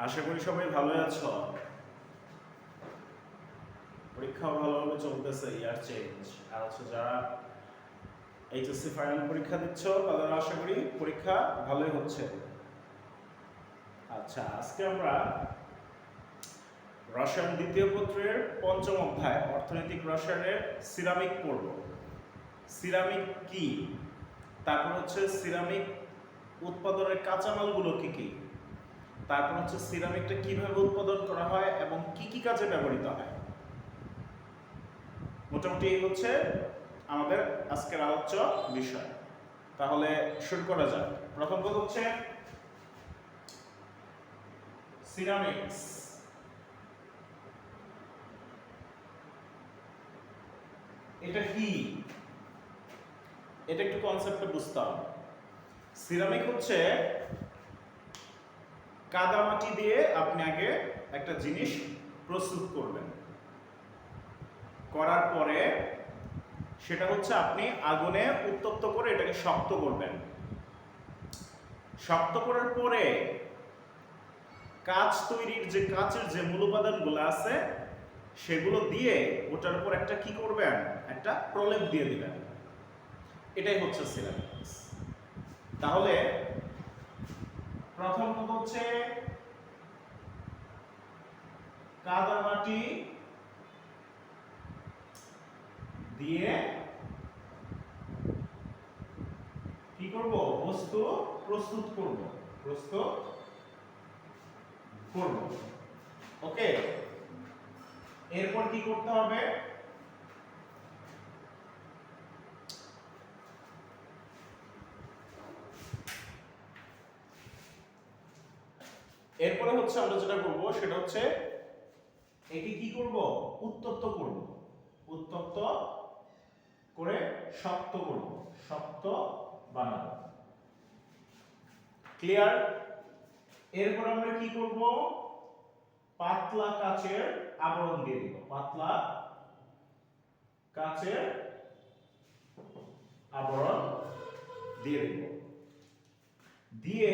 আশা করি সবাই ভালো আছো। পরীক্ষাও ভালোভাবে চলতেছে, ইয়ার চেঞ্জ। আর হচ্ছে যারা এইচএসসি ফাইনাল পরীক্ষা দিচ্ছ তাদের আশা করি পরীক্ষা ভালোই হচ্ছে। আচ্ছা, আজকে আমরা রসায়ন দ্বিতীয় পত্রের পঞ্চম অধ্যায় অর্থনৈতিক রসায়নের সিরামিক পড়ব। সিরামিক কি, তারপর হচ্ছে সিরামিক উৎপাদনের কাঁচামালগুলো কি কি, তারপর হচ্ছে সিরামিকটা কিভাবে উৎপাদন করা হয় এবং কি কি কাজে ব্যবহৃত হয়। মোটামুটি এই হচ্ছে আমাদের আজকের আলোচ্য বিষয়। তাহলে শুরু করা যাক। প্রথম কথা হচ্ছে সিরামিক্স। এটা কি, এটা একটু কনসেপ্টে বুঝতে হবে। সিরামিক হচ্ছে কাদামাটি দিয়ে আপনি আগে একটা জিনিস প্রস্তুত করবেন, করার পরে সেটা হচ্ছে আপনি আগুনে উত্তপ্ত করে এটাকে শক্ত করবেন। শক্ত করার পরে কাঁচ তৈরির যে কাঁচের যে মূল উপাদানগুলো আছে সেগুলো দিয়ে ওটার উপর একটা কি করবেন, একটা প্রলেপ দিয়ে দিবেন। এটাই হচ্ছে সিরামিক্স। তাহলে প্রথম কথা হচ্ছে কাদামাটি দিয়ে কি করব, বস্তু প্রস্তুত করব। ওকে, এরপর কি করতে হবে, এরপরে হচ্ছে আমরা যেটা করব সেটা হচ্ছে একে কি করব, উত্তপ্ত করব। উত্তপ্ত করে শক্ত করব, শক্ত বানাবো। ক্লিয়ার? এরপর আমরা কি করব, পাতলা কাচের আবরণ দিয়ে দিব। পাতলা কাচের আবরণ দিয়ে দিব, দিয়ে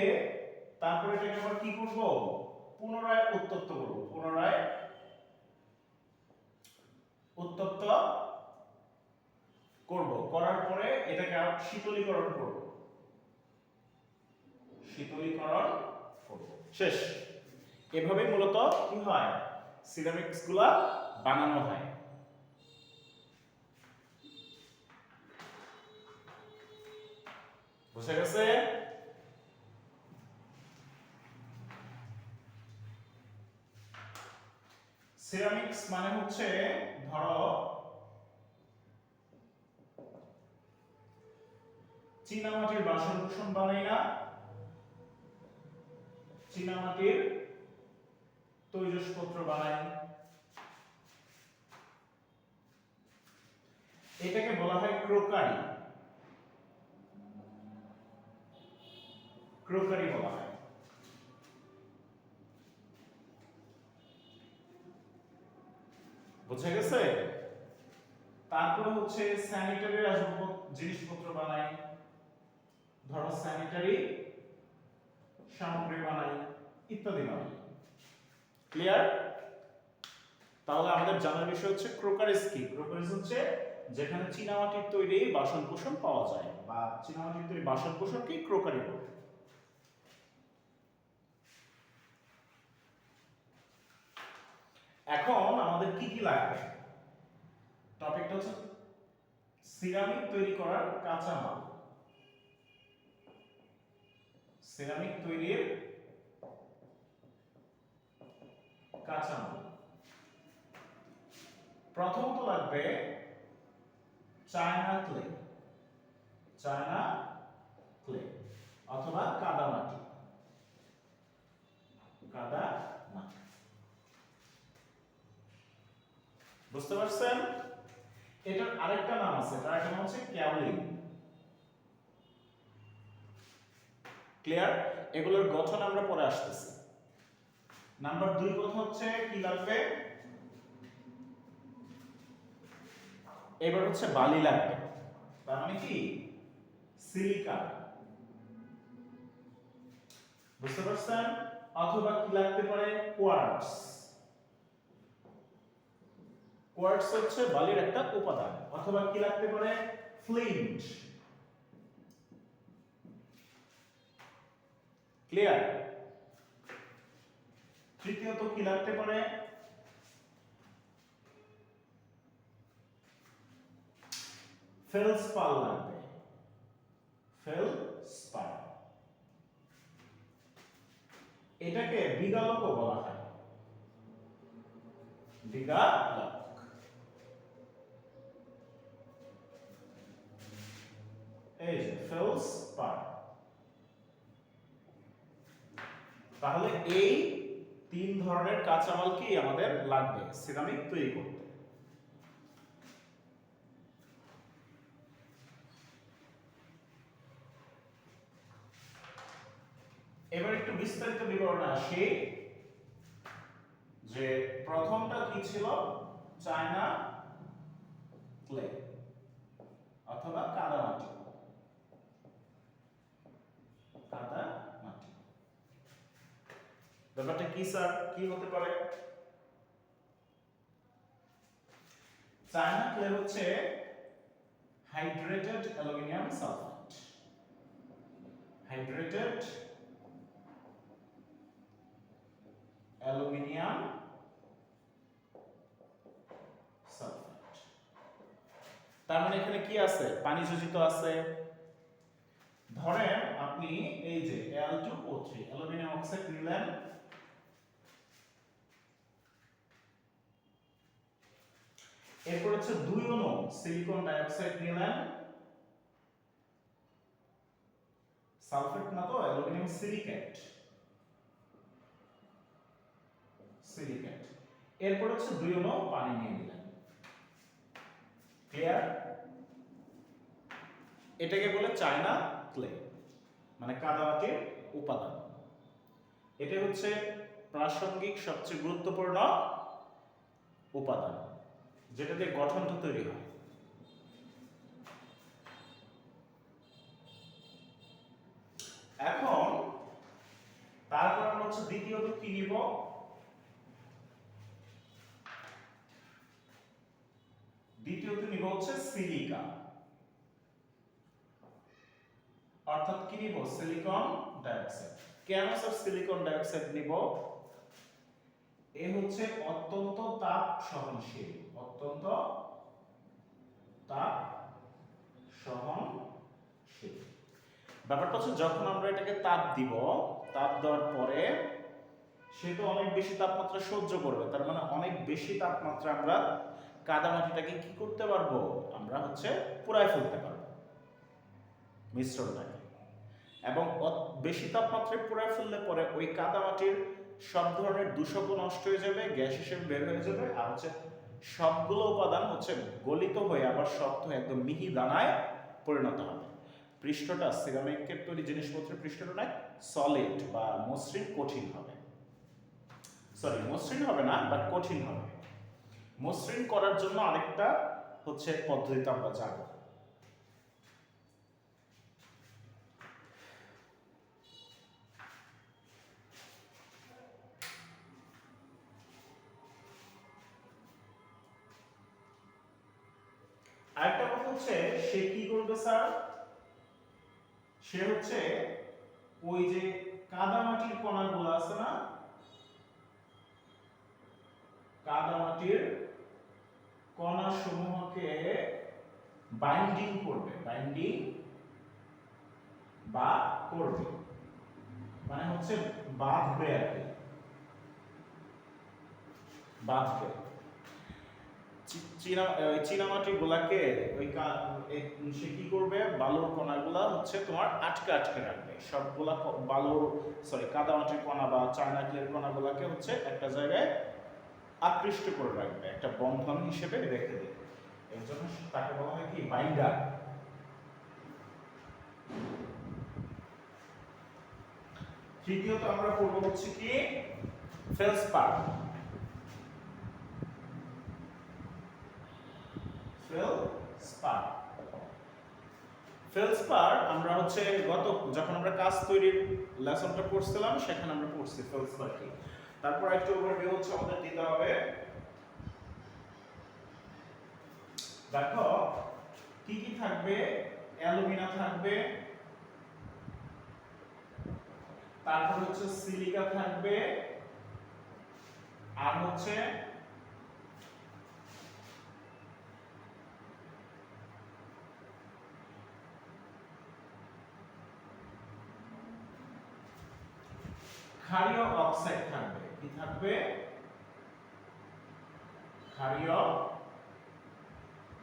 তারপরে এটাকে আবার কি করব, পুনরায় উত্তপ্ত করব। পুনরায় উত্তপ্ত করব, করার পরে এটাকে আবার শীতলীকরণ করব। শীতলীকরণ করব, শেষ। এভাবে মূলত কি হয়, সিরামিক্স গুলা বানানো হয়। বুঝা গেছে? সিরামিক্স মানে হচ্ছে, ধরো চীনামাটির বাসন-কোসন বানাই না, চীনামাটির তৈজসপত্র বানাই, এটাকে বলা হয় ক্রোকারি। ক্রোকারি বলা হয়। বুঝা গেছে? তারপরে হচ্ছে স্যানিটারি জিনিসপত্র বানাই, ধরো স্যানিটারি সামগ্রী বানাই, ইত্যাদি বানাই। ক্লিয়ার? তাহলে আমাদের জানার বিষয় হচ্ছে ক্রোকারিজ কি। ক্রোকারিজ হচ্ছে যেখানে চীনামাটির তৈরি বাসন-কোসন পাওয়া যায়, বা চীনামাটির তৈরি বাসন-কোসনকে ক্রোকারি বলে। এখন আমাদের কি কি লাগবে, টপিকটা হচ্ছে সিরামিক তৈরি করার কাঁচামাল। সিরামিক তৈরির কাঁচামাল প্রথমত লাগবে চায়না ক্লে। চায়না ক্লে অথবা কাদামাটি। কাদামাটি, বুঝতে পারছেন? এটার আরেকটা নাম আছে, তার নাম হচ্ছে ক্যাওলিন। ক্লিয়ার? এগুলোর গঠন আমরা পরে আসতেছি। নাম্বার 2 কথা হচ্ছে কি লাগবে, এবার হচ্ছে বালি লাগবে। তার মানে কি, সিলিকা। বুঝতে পারছেন? অথবা কি লাগতে পারে কোয়ার্টজ। কোয়ার্টজ হচ্ছে বালির একটা উপাদান। অথবা কি লাগতে পারে ফ্লিন্ট। ক্লিয়ার? তৃতীয়ত কি লাগতে পারে ফেলসপার লাগবে। ফেলসপার এটাকে বিগালকও বলা হয়। বিগালক। এই যে ফেলসপার। তাহলে এই তিন ধরনের কাঁচামালকেই আমাদের লাগবে সিরামিক তৈরি করতে। এবার একটু বিস্তারিত বিবরণে আসি যে প্রথমটা কি ছিল চায়না ক্লে অথবা কাদামাটি। কাদামাটি ব্যাপারটা কি স্যার, কি হতে পারে? চায়না ক্লে হচ্ছে hydrated aluminium sulphate. Hydrated aluminium sulphate. তার মানে এখানে কি আছে? পানি যোজিত আছে। ধরেন আপনি এই যে Al2O3 অ্যালুমিনিয়াম অক্সাইড নিলেন, এরপর হচ্ছে 2 অণু সিলিকন ডাইঅক্সাইড নিলেন, সালফেট না তো অ্যালুমিনিয়াম সিলিকেট। সিলিকেট। এরপর হচ্ছে 2 অণু পানি নিয়ে নিলেন। ক্লিয়ার? এটাকে বলে চায়না ক্লে, মানে কাদামাটির উপাদান। এটা হচ্ছে প্রাসঙ্গিক সবচেয়ে গুরুত্বপূর্ণ উপাদান, যেটা দিয়ে গঠনটা তৈরি হয়। এখন তারপর আমরা হচ্ছে দ্বিতীয়ত কি নিব? দ্বিতীয়ত নিব হচ্ছে সিলিকা, অর্থাৎ কি নিব? Silicon dioxide. কেন স্যার সিলিকন ডাইঅক্সাইড নিব? এ হচ্ছে অত্যন্ত তাপ সহনশীল। অত্যন্ত তাপ সহনশীল। ব্যাপারটা হচ্ছে যখন আমরা এটাকে তাপ দিব, তাপ দেওয়ার পরে সে তো অনেক বেশি তাপমাত্রা সহ্য করবে। তার মানে অনেক বেশি তাপমাত্রা আমরা কাদামাটিটাকে কি করতে পারবো? আমরা হচ্ছে পুড়ায় ফেলতে পারবো মিশ্রণটাকে। এবং বেশি তাপমাত্রায় পুড়ায় ফেললে পরে ওই কাদামাটির সব ধরনের দূষকও নষ্ট হয়ে যাবে, গ্যাস হিসেবে বের হয়ে যাবে, আর হচ্ছে সবগুলো উপাদান হচ্ছে গলিত হয়ে আবার শক্ত হয়ে একদম মিহি দানায় পরিণত হবে। পৃষ্ঠটা সিরামিকের তৈরি জিনিসপত্রের পৃষ্ঠটা না সলিড বা মসৃণ, কঠিন হবে। সরি, মসৃণ হবে না, বাট কঠিন হবে। মসৃণ করার জন্য আরেকটা হচ্ছে পদ্ধতিতে আমরা যাব। আরেকটা কথা হচ্ছে সে কি করবে স্যার? সে হচ্ছে ওই যে কাদামাটির কণাগুলো আছে না, কাদামাটির কণা সমূহকে বাইন্ডিং করবে। বাইন্ডিং বা করবে মানে হচ্ছে বাঁধবে আর কি, বাঁধবে। চীনামাটি গুলাকে ওই সে কি করবে? বালুর কণাগুলা হচ্ছে তোমার আটকে আটকে রাখবে। সবগুলা বালুর কাদামাটির কণা বা চায়না ক্লের কণাগুলাকে হচ্ছে একটা জায়গায় আকৃষ্ট করে রাখবে, একটা বন্ধন হিসেবে রেখে দেবে। এর জন্য তাকে বলা হয় কি? বাইন্ডার। তৃতীয়ত আমরা পড়ব হচ্ছে কি? ফেলসপার। ফেলসপার ফেলসপার আমরা হচ্ছে যখন আমরা কাজ তৈরির লেসনটা পড়ছিলাম সেখানে আমরা পড়ছি ফেলসপার কি। তারপর একটা ওভারভিউ হচ্ছে আমাদের দিতে হবে। দেখো কি কি থাকবে, অ্যালুমিনা থাকবে, তারপর হচ্ছে সিলিকা থাকবে, আর হচ্ছে ক্ষারীয় অক্সাইড থাকবে। কি থাকবে? ক্ষারীয়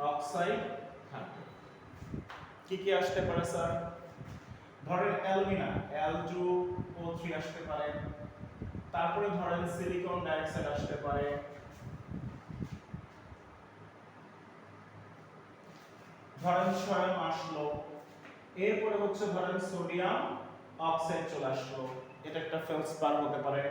অক্সাইড থাকবে। কি কি আসতে পারে স্যার? ধরেন অ্যালুমিনা Al2O3 আসতে পারে, তারপরে ধরেন সিলিকন ডাইঅক্সাইড আসতে পারে, ধরেন সোডিয়াম আসলো, এরপরে হচ্ছে ধরেন সোডিয়াম অক্সাইড চলে আসলো, এটা একটা ফেলসপার হতে পারে।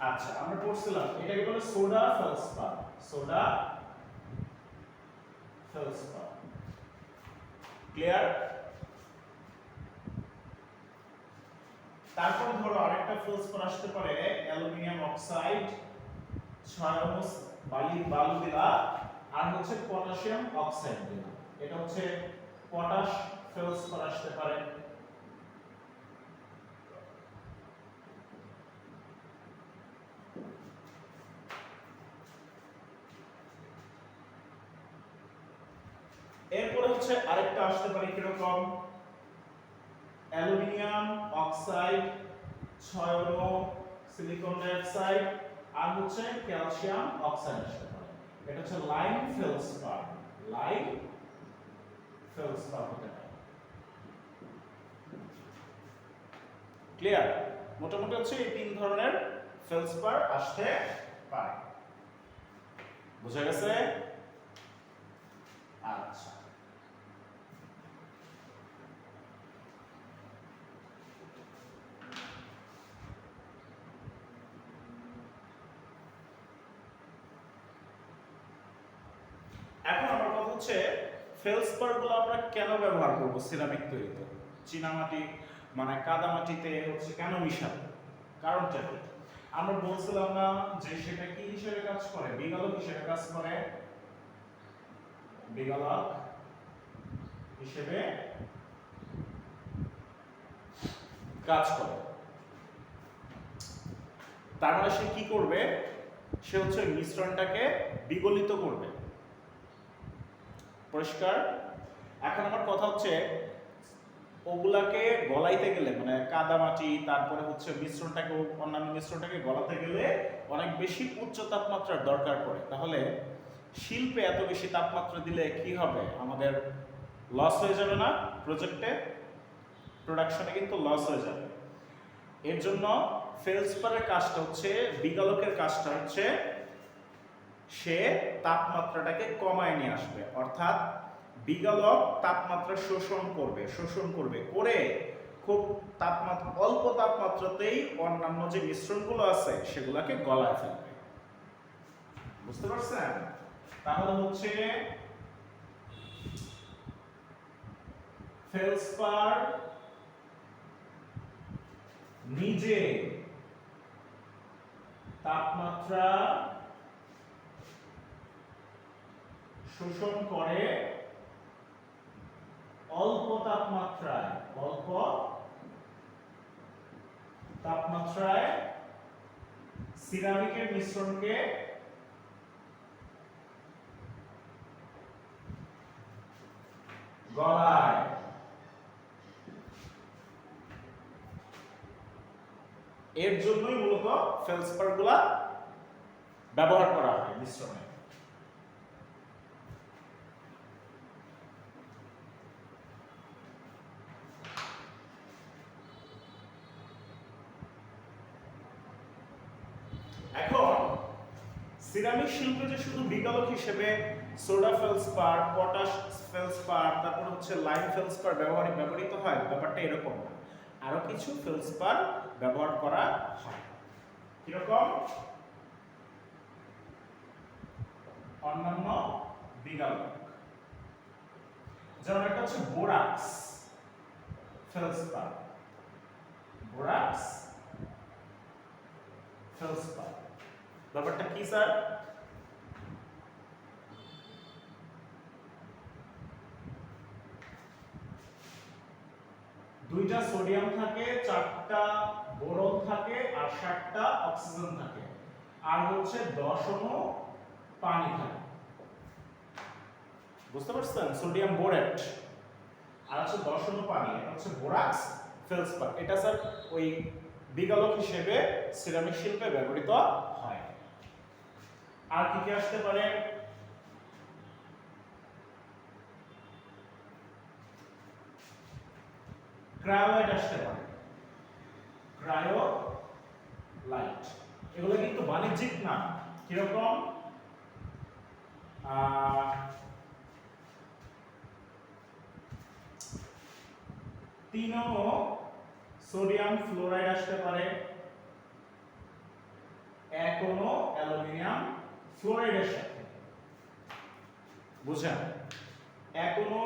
আচ্ছা আমরা পড়ছিলাম এটাকে বলে soda feldspar. Soda feldspar, clear? তারপর ধরো আরেকটা ফেলসপার আসতে পারে অ্যালুমিনিয়াম অক্সাইড, 6 বালু দিলা, আর হচ্ছে পটাশিয়াম অক্সাইড দিলা, এটা হচ্ছে পটাশ ফেলসপার আসতে পারে। এরপরে হচ্ছে আরেকটা আসতে পারে কিরকম, অ্যালুমিনিয়াম অক্সাইড, 6 সিলিকন ডাইঅক্সাইড, আর হচ্ছে ক্যালসিয়াম অক্সাইড আসতে পারে, এটা হচ্ছে লাইম ফেলসপার। লাইম ফেলসপার হতে পারে, ক্লিয়ার? মোটামুটি হচ্ছে এই 3 ধরনের ফেলসপার আসতে পারে, বুঝা গেছে? আচ্ছা এখন আমার কথা হচ্ছে ফেলসপারগুলো আমরা কেন ব্যবহার করব সিরামিক তৈরিতে? চীনামাটি মানে কাদামাটিতে হচ্ছে কেন মিশাবো, কারণটা কি? আমরা বলছিলাম না যে সেটা কি হিসেবে কাজ করে? বিগলক হিসেবে কাজ করে, বিগলক হিসেবে কাজ করে। তার মানে সে কি করবে? সে হচ্ছে মিশ্রণটাকে বিগলিত করবে, পরিষ্কার? এখন আমার কথা হচ্ছে ওগুলাকে গলাইতে গেলে মানে কাদামাটি তারপরে হচ্ছে মিশ্রণটাকে অন্যান্য মিশ্রণটাকে গলাতে গেলে অনেক বেশি উচ্চ তাপমাত্রার দরকার পড়ে। তাহলে শিল্পে এত বেশি তাপমাত্রা দিলে কি হবে? আমাদের লস হয়ে যাবে না? প্রজেক্টে প্রোডাকশনে কিন্তু লস হয়ে যাবে। এর জন্য ফেলসপারের কাজটা হচ্ছে, বিগলকের কাজটা হচ্ছে সে তাপমাত্রাটাকে কমায় নিয়ে আসবে, অর্থাৎ বিগলক তাপমাত্রা শোষণ করবে করে খুব তাপমাত্রা অল্প তাপমাত্রাতেই অন্যান্য যে মিশ্রণগুলো আছে সেগুলোকে গলায় ফেলবে, বুঝতে পারছেন? তাহলে হচ্ছে ফেলসপার নিজে তাপমাত্রা শোষণ করে অল্প তাপমাত্রায় সিরামিকের মিশ্রণকে গলায়। এর জন্যই মূলত ফেলসপারগুলা ব্যবহার করা হয় মিশ্রণে। এখন সিরামিক শিল্পে যে শুধু বিগলক হিসেবে সোডা ফেলসপার, পটাশ ফেলসপার, তারপর হচ্ছে লাইম ফেলসপার ব্যবহৃত হয়, ব্যাপারটা এরকম না। আরো কিছু ফেলসপার ব্যবহার করা হয়। কিরকম? অন্যান্য বিগালক, যেমন একটা হচ্ছে বোরাক্স, ফেলসপার, বোরাক্স, ফেলসপার। ব্যাপারটা কি স্যার? দুইটা সোডিয়াম থাকে, চারটা বোরন থাকে, আর 7টা অক্সিজেন থাকে, আর হচ্ছে 10 অণু পানি থাকে। বুঝতে পারছেন? সোডিয়াম বোরেট আর হচ্ছে 10 অণু পানি, এটা হচ্ছে বোরাক্স, ফেলসপার। এটা স্যার ওই বিগালক হিসেবে সিরামিক শিল্পে ব্যবহৃত হয়। আর কি কি আসতে পারে? ক্রায়োলাইট আসতে পারে, ক্রায়োলাইট। এগুলো কিন্তু বাণিজ্যিক না। কিরকম? তিন অণু সোডিয়াম ফ্লোরাইড আসতে পারে, 1 অণু অ্যালুমিনিয়াম ফ্লোরাইডের সাথে। বুঝছেন? 1 অণু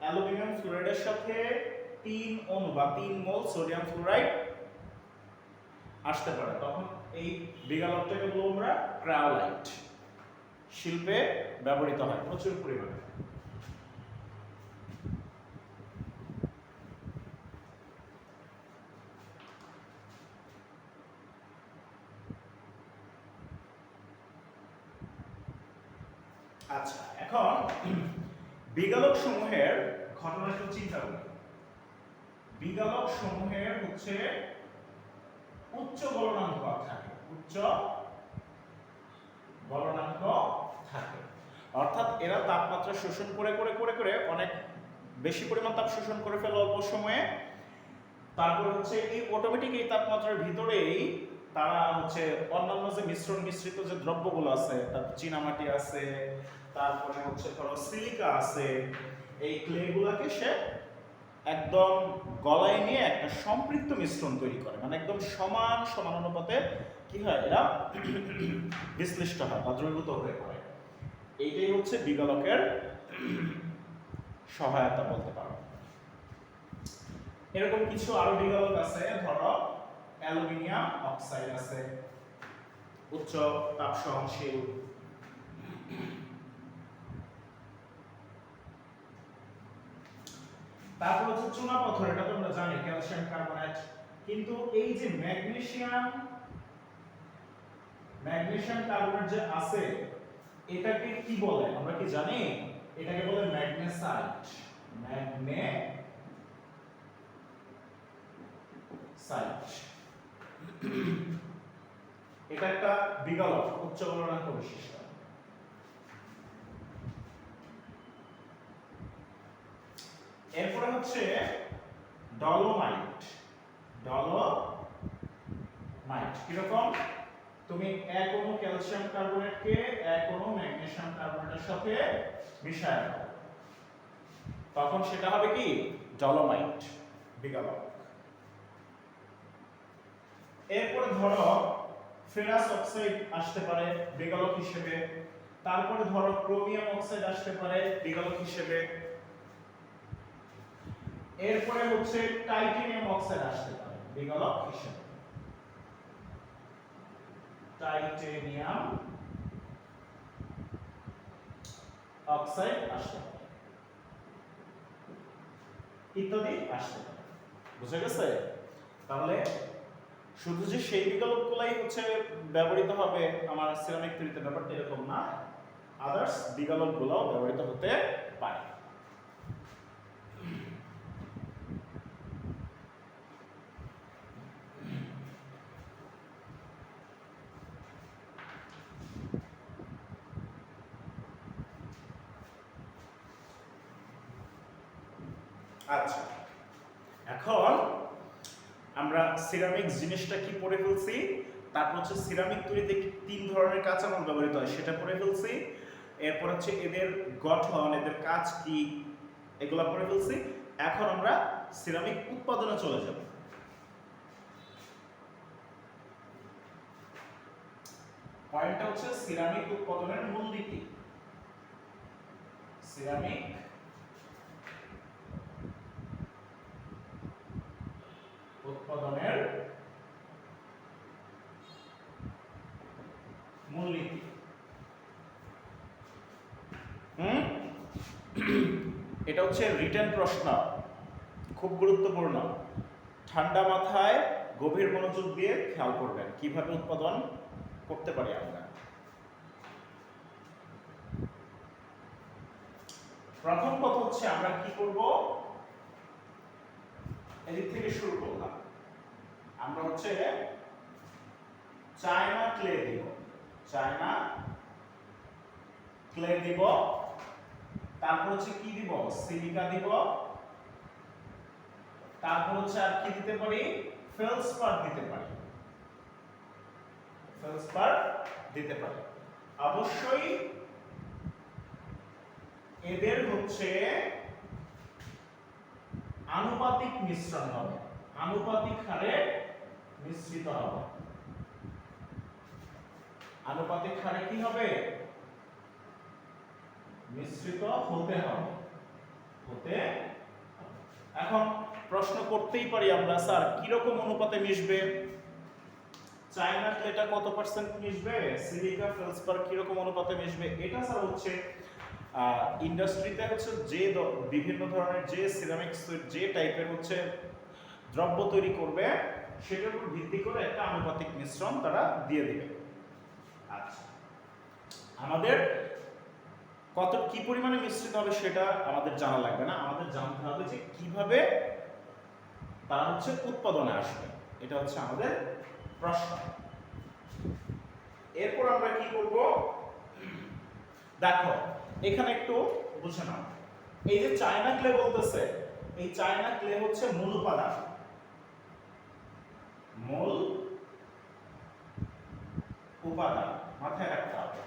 অ্যালুমিনিয়াম ফ্লোরাইডের সাথে 3 অণু বা 3 মোল সোডিয়াম ফ্লোরাইড আসতে পারে। তখন এই বিগালকটাকে বলবো আমরা ক্রায়োলাইট। শিল্পে ব্যবহৃত হয় প্রচুর পরিমাণে। আচ্ছা, এখন বিগালক সমূহের ঘটনা একটু চিন্তা করি। বিগালক সমূহের হচ্ছে উচ্চ গলনাঙ্ক থাকে, উচ্চ গলনাঙ্ক থাকে, অর্থাৎ এরা তাপমাত্রা শোষণ করে করে করে করে অনেক বেশি পরিমাণ তাপ শোষণ করে ফেলে অল্প সময়ে। তারপর হচ্ছে এই অটোমেটিক এই তাপমাত্রার ভিতরেই তারা হচ্ছে অন্যান্য যে মিশ্রিত যে দ্রব্যগুলো আছে, তারপর চীনামাটি আছে, তারপরে হচ্ছে ধরো সিলিকা আছে, এই ক্লেগুলোকে সে একদম গলায় নিয়ে একটা সম্পৃক্ত মিশ্রণ তৈরি করে, মানে একদম সমান সমান অনুপাতে কি হয়, এরা বিশ্লিষ্ট হয় বা দ্রবীভূত হয়ে পড়ে। এইটাই হচ্ছে বিগালকের সহায়তা বলতে পারো। এরকম কিছু আরো বিগালক আছে, ধরো অ্যালুমিনিয়াম অক্সাইড আছে, উচ্চ তাপ সহনশীল। তারপর হচ্ছে চুনাপাথর, এটা তোমরা জানি, ক্যালসিয়াম কার্বনেট। কিন্তু এই যে ম্যাগনেসিয়াম কার্বনেট যে আছে, এটাকে কি বলে আমরা কি জানি? এটাকে বলে ম্যাগনেসাইট। এটা একটা বিগালক, উচ্চ গলনাঙ্ক বিশিষ্ট। এরপরে হচ্ছে ডলোমাইট। কিরকম? তুমি 1 অণু ক্যালসিয়াম কার্বনেটকে 1 অণু ম্যাগনেসিয়াম কার্বনেটের সাথে মিশায় দাও, তখন সেটা হবে কি? ডলোমাইট, বিগালক। এরপরে ধরো ফেরাস অক্সাইড আসতে পারে বিগালক হিসেবে। তারপরে ধরো ক্রোমিয়াম অক্সাইড আসতে পারে বিগালক হিসেবে। এরপরে হচ্ছে টাইটেনিয়াম অক্সাইড আসতে পারে বিগালক হিসেবে। টাইটেনিয়াম অক্সাইড আসতে পারে, ইত্যাদি আসতে পারে। বুঝা গেছে? তাহলে শুধু যে সেই বিকল্পগুলাই হচ্ছে ব্যবহৃত হবে আমার সিরামিক তৈরিতে, ব্যাপারটা এরকম না, আদার্স বিকল্পগুলোও ব্যবহৃত হতে পারে। আচ্ছা, এখন আমরা সিরামিক জিনিসটা কি পড়ে ফেলছি, তারপর হচ্ছে সিরামিক তৈরিতে 3 ধরনের কাঁচামাল ব্যবহৃত হয় সেটা পড়ে ফেলছি। এরপর হচ্ছে এদের গঠন, এদের কাজ কি, এগুলো পড়ে ফেলছি। এখন আমরা সিরামিক উৎপাদনে চলে যাব। পয়েন্টটা হচ্ছে সিরামিক উৎপাদনের মূলনীতি। সিরামিক উৎপাদনের মূলনীতি। এটা হচ্ছে রিটেন প্রশ্ন, খুব গুরুত্বপূর্ণ। ঠান্ডা মাথায় গভীর মনোযোগ দিয়ে খেয়াল করবেন কিভাবে উৎপাদন করতে পারি আমরা। প্রথম কথা হচ্ছে আমরা কি করব, এদিক থেকে শুরু করলাম। আমরা হচ্ছে চায়না ক্লে দিব, চায়না ক্লে দিব, তারপর হচ্ছে কি দিব, সিলিকা দিব, তারপর হচ্ছে আর কি দিতে পারি, ফেলসপার দিতে পারি, ফেলসপার দিতে পারি। অবশ্যই এদের হচ্ছে আনুপাতিক মিশ্রণ হবে, আনুপাতিক হারে মিশ্রিত হবে। আনুপাতিক হারে কি হবে, মিশ্রিত হতে হবে, হতে। এখন প্রশ্ন করতেই পারি আমরা, স্যার কি রকম অনুপাতে মিশবে, চায়না ক্লেটা কত পার্সেন্ট মিশবে, সিলিকা ফেলসপার কি রকম অনুপাতে মিশবে? এটা স্যার হচ্ছে ইন্ডাস্ট্রিতে হচ্ছে যে বিভিন্ন ধরনের যে সিরামিক্স যে টাইপের হচ্ছে দ্রব্য তৈরি করবে সেটার উপর ভিত্তি করে একটা আনুপাতিক মিশ্রণ তারা দিয়ে দিবে। আচ্ছা, আমাদের কত কি পরিমাণে মিশ্রিত হবে সেটা আমাদের জানা লাগবে না, আমাদের জানতে হবে যে কিভাবে তারা হচ্ছে উৎপাদনে আসবে, এটা হচ্ছে আমাদের প্রশ্ন। এরপর আমরা কি করব, দেখো এখানে একটু বুঝে নাও, এই যে চায়না ক্লে বলতেছে, এই চায়না ক্লে হচ্ছে মূল উপাদান, মূল উপাদান মাথায় রাখতে হবে।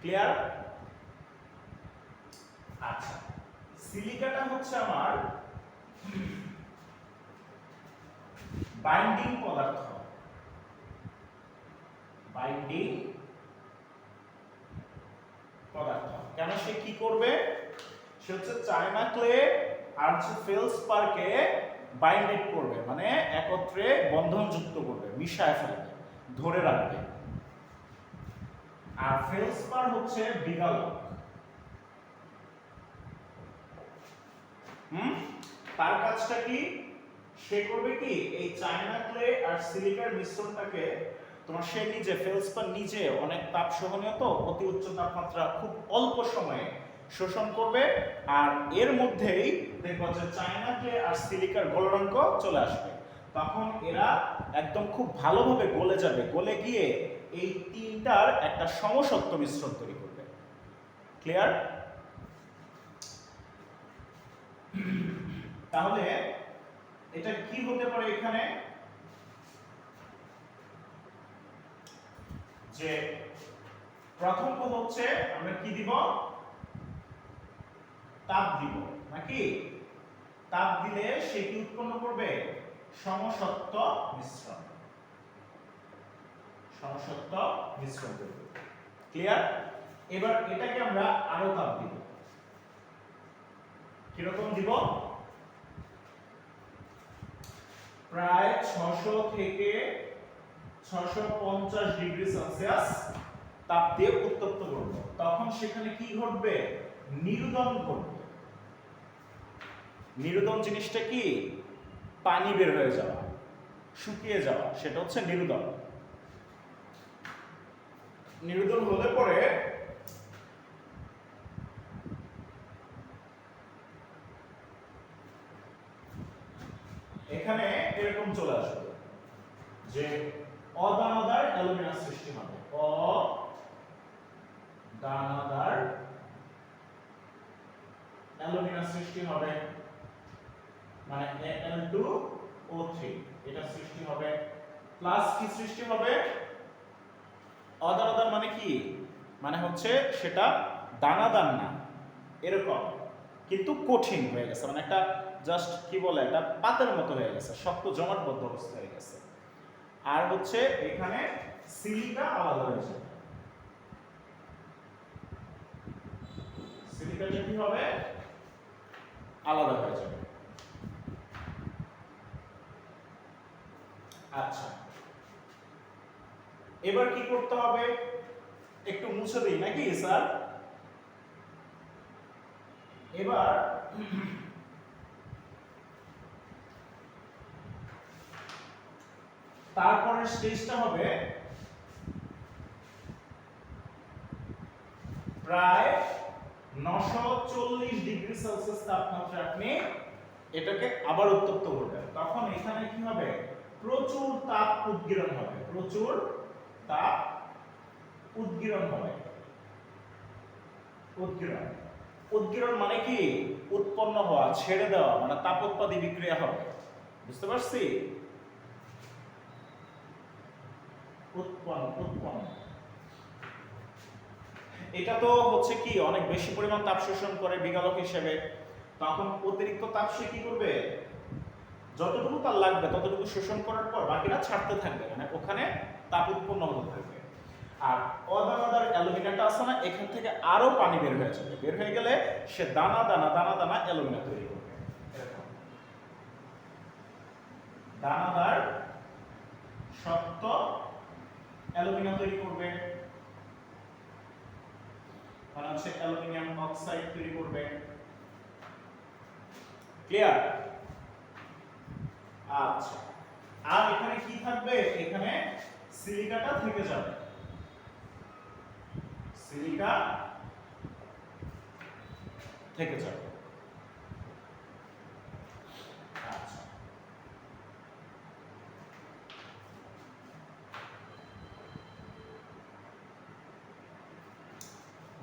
ক্লিয়ার? আচ্ছা, সিলিকাটা হচ্ছে আমার বাইন্ডিং পদার্থ, বাইন্ডিং পদার্থ। কেন সে কি করবে, সে হচ্ছে চায়না ক্লে আর হচ্ছে ফেলসপারকে বাইন্ডেড করবে, মানে একত্রে বন্ধনযুক্ত করবে, মিশায় ফেলবে, ধরে রাখবে। আর ফেলসপার হচ্ছে বিগালক, তার কাজটা কি, সে করবে কি, এই চায়না ক্লে আর সিলিকার মিশ্রণটাকে তোমার সে নিজে ফেলসপার নিজে অনেক তাপ সহনীয়, তো অতি উচ্চ তাপমাত্রা খুব অল্প সময়ে শোষণ করবে, আর এর মধ্যেই দেখো যে চায়না ক্লে আর সিলিকার গলনাঙ্ক চলে আসবে, তখন এরা একদম খুব ভালোভাবে গলে যাবে, গলে গিয়ে এই তিনটার একটা সমসত্ব মিশ্রণ তৈরি করবে। ক্লিয়ার? তাহলে এটা কি হতে পারে এখানে, যে প্রথম কথা হচ্ছে আমরা কি দিব, তাপ দিব নাকি, তাপ দিলে সে কি উৎপন্ন করবে, সমসত্ব মিশ্রণ, সমসত্ব মিশ্রণ করবে। ক্লিয়ার? এবার এটাকে আমরা আরো তাপ দিব, কিরকম দিব, প্রায় 600 থেকে 650 ডিগ্রি সেলসিয়াস তাপ দিয়ে উত্তপ্ত করব, তখন সেখানে কি ঘটবে, নিরুদন ঘটবে। নিরুদন জিনিসটা কি, পানি বের হয়ে যাওয়া, শুকিয়ে যাওয়া, সেটা হচ্ছে নিরুদন। নিরুদন হলে পরে এখানে এরকম চলে আসবে যে অদানাদার অ্যালুমিনাস সৃষ্টি হবে, অদানাদার অ্যালুমিনাস সৃষ্টি হবে, মানে Al2O3 এটা সৃষ্টি হবে, প্লাস কি সৃষ্টি হবে, অদানাদার মানে কি, মানে হচ্ছে সেটা দানাদার না এরকম, কিন্তু কঠিন হয়ে গেছে, মানে একটা জাস্ট কি বলে একটা পাতের মতো হয়ে গেছে, শক্ত জমাটবদ্ধ অবস্থা হয়ে গেছে। আর হচ্ছে এখানে সিলিকা আলাদা হয়ে যাবে, সিলিকাটা কি হবে আলাদা হয়ে যাবে। আচ্ছা, এবার কি করতে হবে, একটু মুছে দিই নাকি স্যার? এবার তারপরের স্টেজটা হবে প্রায় 940 ডিগ্রি সেলসিয়াস তাপমাত্রা আপনি এটাকে আবার উত্তপ্ত করবেন। তখন এখানে কি হবে, প্রচুর তাপ উদ্গীরণ হবে, প্রচুর তাপ উদ্গীরণ হবে। উদ্গীরণ, উদ্গীরণ মানে কি, উৎপন্ন হওয়া, ছেড়ে দেওয়া, মানে তাপোৎপাদী বিক্রিয়া হবে। বুঝতে পারছি? উৎপন্ন এটা তো হচ্ছে কি অনেক বেশি পরিমাণ তাপ শোষণ করে বিগালক হিসেবে। তখন অতিরিক্ত তাপ সে কি করবে, যতটুকু তার লাগবে ততটুকু শোষণ করার পর বাকিটা ছাড়তে থাকবে, মানে ওখানে তাপ উৎপন্ন হতে থাকবে। আর অদানাদার অ্যালুমিনাটা আছে না, এখান থেকে আরো পানি বের হয়ে যাবে, বের হয়ে গেলে সে দানা দানা দানা দানা অ্যালুমিনা তৈরি করবে। দানাদার শক্ত অ্যালুমিনা তৈরি করবে, মানে হচ্ছে অ্যালুমিনিয়াম অক্সাইড তৈরি করবে। ক্লিয়ার? আচ্ছা, আর এখানে কি থাকবে, এখানে সিলিকাটা থেকে যাবে, সিলিকা থেকে যাবে। আচ্ছা,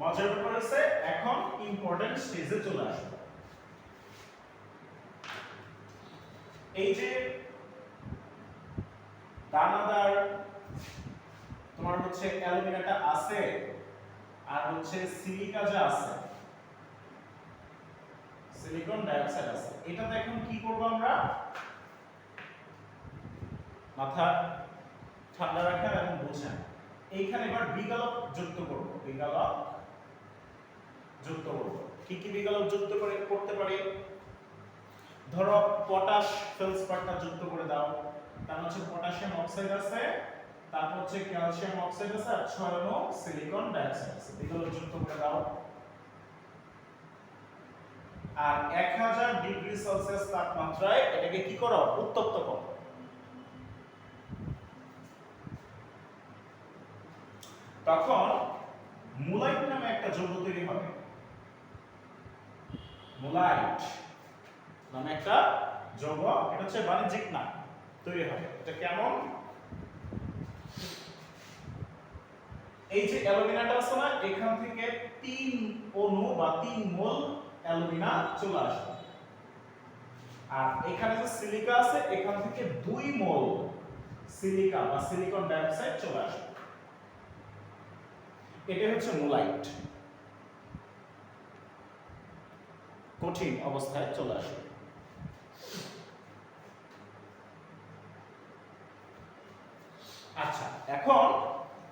মজার ব্যাপার হচ্ছে এখন ইম্পর্টেন্ট স্টেজে চলে আসবে। এই যে দানাদার তোমার হচ্ছে অ্যালুমিনাটা আছে, আর হচ্ছে সিলিকা যা আছে, সিলিকন ডাইঅক্সাইড আছে, এটাতে এখন কি করব আমরা, মাথা ঠান্ডা রাখার এবং বুঝেন, এইখানে এবার বিগালক যুক্ত করব, বিগালক যুক্ত করব। কি কি বিগালক যুক্ত করে করতে পারি, ধরো পটাশ ফেলসপারটা যুক্ত করে দাও, তার হচ্ছে পটাশিয়াম অক্সাইড আছে, তারপর হচ্ছে ক্যালসিয়াম অক্সাইড আছে, আর 6 নম্বর সিলিকন ডাইঅক্সাইড আছে, বিগালক যুক্ত করে দাও। আর 1000 ডিগ্রি সেলসিয়াস তাপমাত্রায় এটাকে কি করো, উত্তপ্ত করো। তখন মুলাইট নামে একটা যৌগ তৈরি হবে, মুলাইট নামে একটা যৌগ, এটা হচ্ছে বাণিজ্যিক নাম, তৈরি হবে। এটা কেমন, এই যে অ্যালুমিনাটা আছে না, এখান থেকে 3 অণু বা 3 মোল অ্যালুমিনা চলে আসবে। আর এখানে যে সিলিকা আছে, এখান থেকে 2 মোল সিলিকা বা সিলিকন ডাইঅক্সাইড চলে আসবে। এটা হচ্ছে মুলাইট, কঠিন অবস্থায় চলে আসে। আচ্ছা, এখন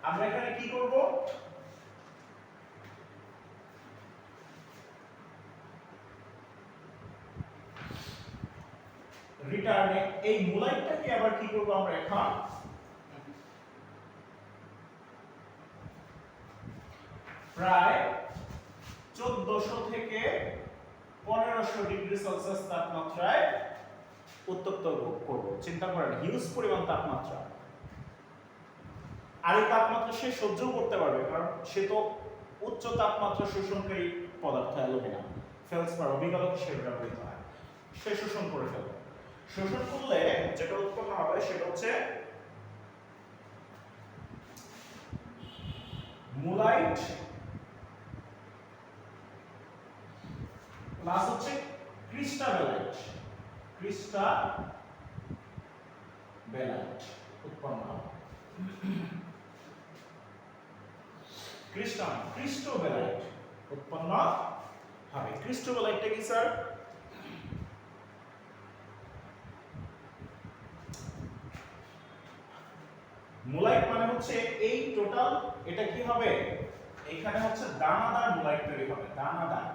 আমরা এখানে কি করব, রিটার্নে এই মুলাইটটাকে আবার কি করব আমরা এখন, প্রায় 1400 থেকে 1500 ডিগ্রি সেলসিয়াস তাপমাত্রায় উত্তপ্ত করব। চিন্তা করেন, হিউজ পরিমাণ তাপমাত্রা। আর এই তাপমাত্রা সে সহ্যও করতে পারবে, কারণ সে তো উচ্চ তাপমাত্রা শোষণকারী পদার্থ, অ্যালুমিনিয়াম ফেলসপার অবিগালক হিসেবে ব্যবহৃত হয়, সে শোষণ করে ফেলবে। শোষণ করলে যেটা উৎপন্ন হবে সেটা হচ্ছে মুলাইট প্লাস হচ্ছে ক্রিস্টাবেলাইট, ক্রিস্টাবেলাইট উৎপন্ন হবে। ক্রিস্টোবেলাইট উৎপন্ন হবে। ক্রিস্টোবেলাইটটা কি স্যার, মুলাইট মানে হচ্ছে এই টোটাল, এটা কি হবে, এখানে হচ্ছে দানাদার মুলাইট তৈরি হবে, দানাদার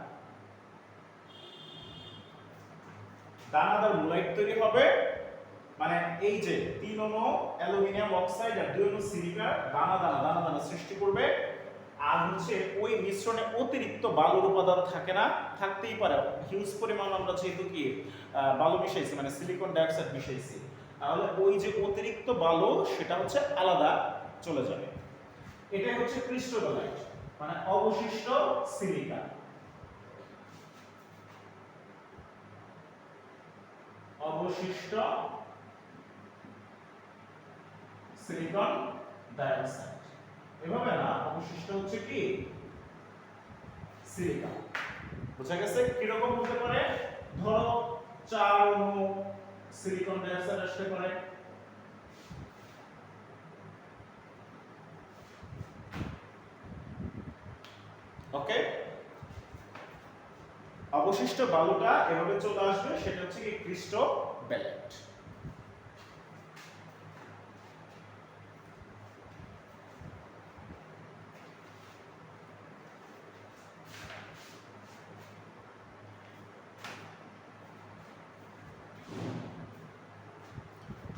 দানাদার মুলাইট তৈরি হবে, মানে এই যে 3 অণু অ্যালুমিনিয়াম অক্সাইড আর 2 অণু সিলিকা দানা দানা সৃষ্টি করবে। আর হচ্ছে ওই মিশ্রণে অতিরিক্ত বালুর উপাদান থাকে না, থাকতেই পারে হিউজ পরিমাণ আমরা যেহেতু কি বালু মিশাইছি, মানে সিলিকন ডাইঅক্সাইড মিশাইছি, তাহলে ওই যে অতিরিক্ত বালু সেটা হচ্ছে আলাদা চলে যাবে। এটাই হচ্ছে ক্রিস্টোবেলাইট, মানে অবশিষ্ট সিলিকা। অবশিষ্ট সিলিকন ডাইঅক্সাইড, এভাবে না, অবশিষ্ট হচ্ছে কি সিলিকা। বুঝা গেছে কিরকম হতে পারে? ধরো 4 অণু সিলিকন ডাইঅক্সাইড আসতে পারে, ওকে। অবশিষ্ট বালুটা এভাবে চলে আসবে, সেটা হচ্ছে কি ক্রিস্টোবেলাইট।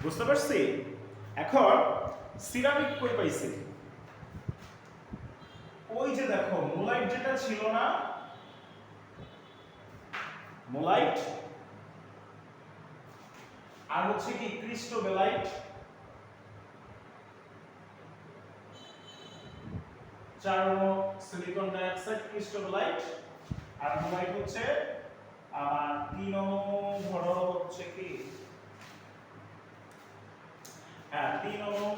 বুঝতে পারছি? এখন সিরামিক কই পাইছি? ওই যে দেখো মোলাইট যেটা ছিল না, মোলাইট আর হচ্ছে কি ক্রিস্টোবেলাইট, 4 অণু সিলিকন ডাইঅক্সাইড ক্রিস্টোবেলাইট, আর মোলাইট হচ্ছে 3 অণু, ধরো হচ্ছে কি 3 অণু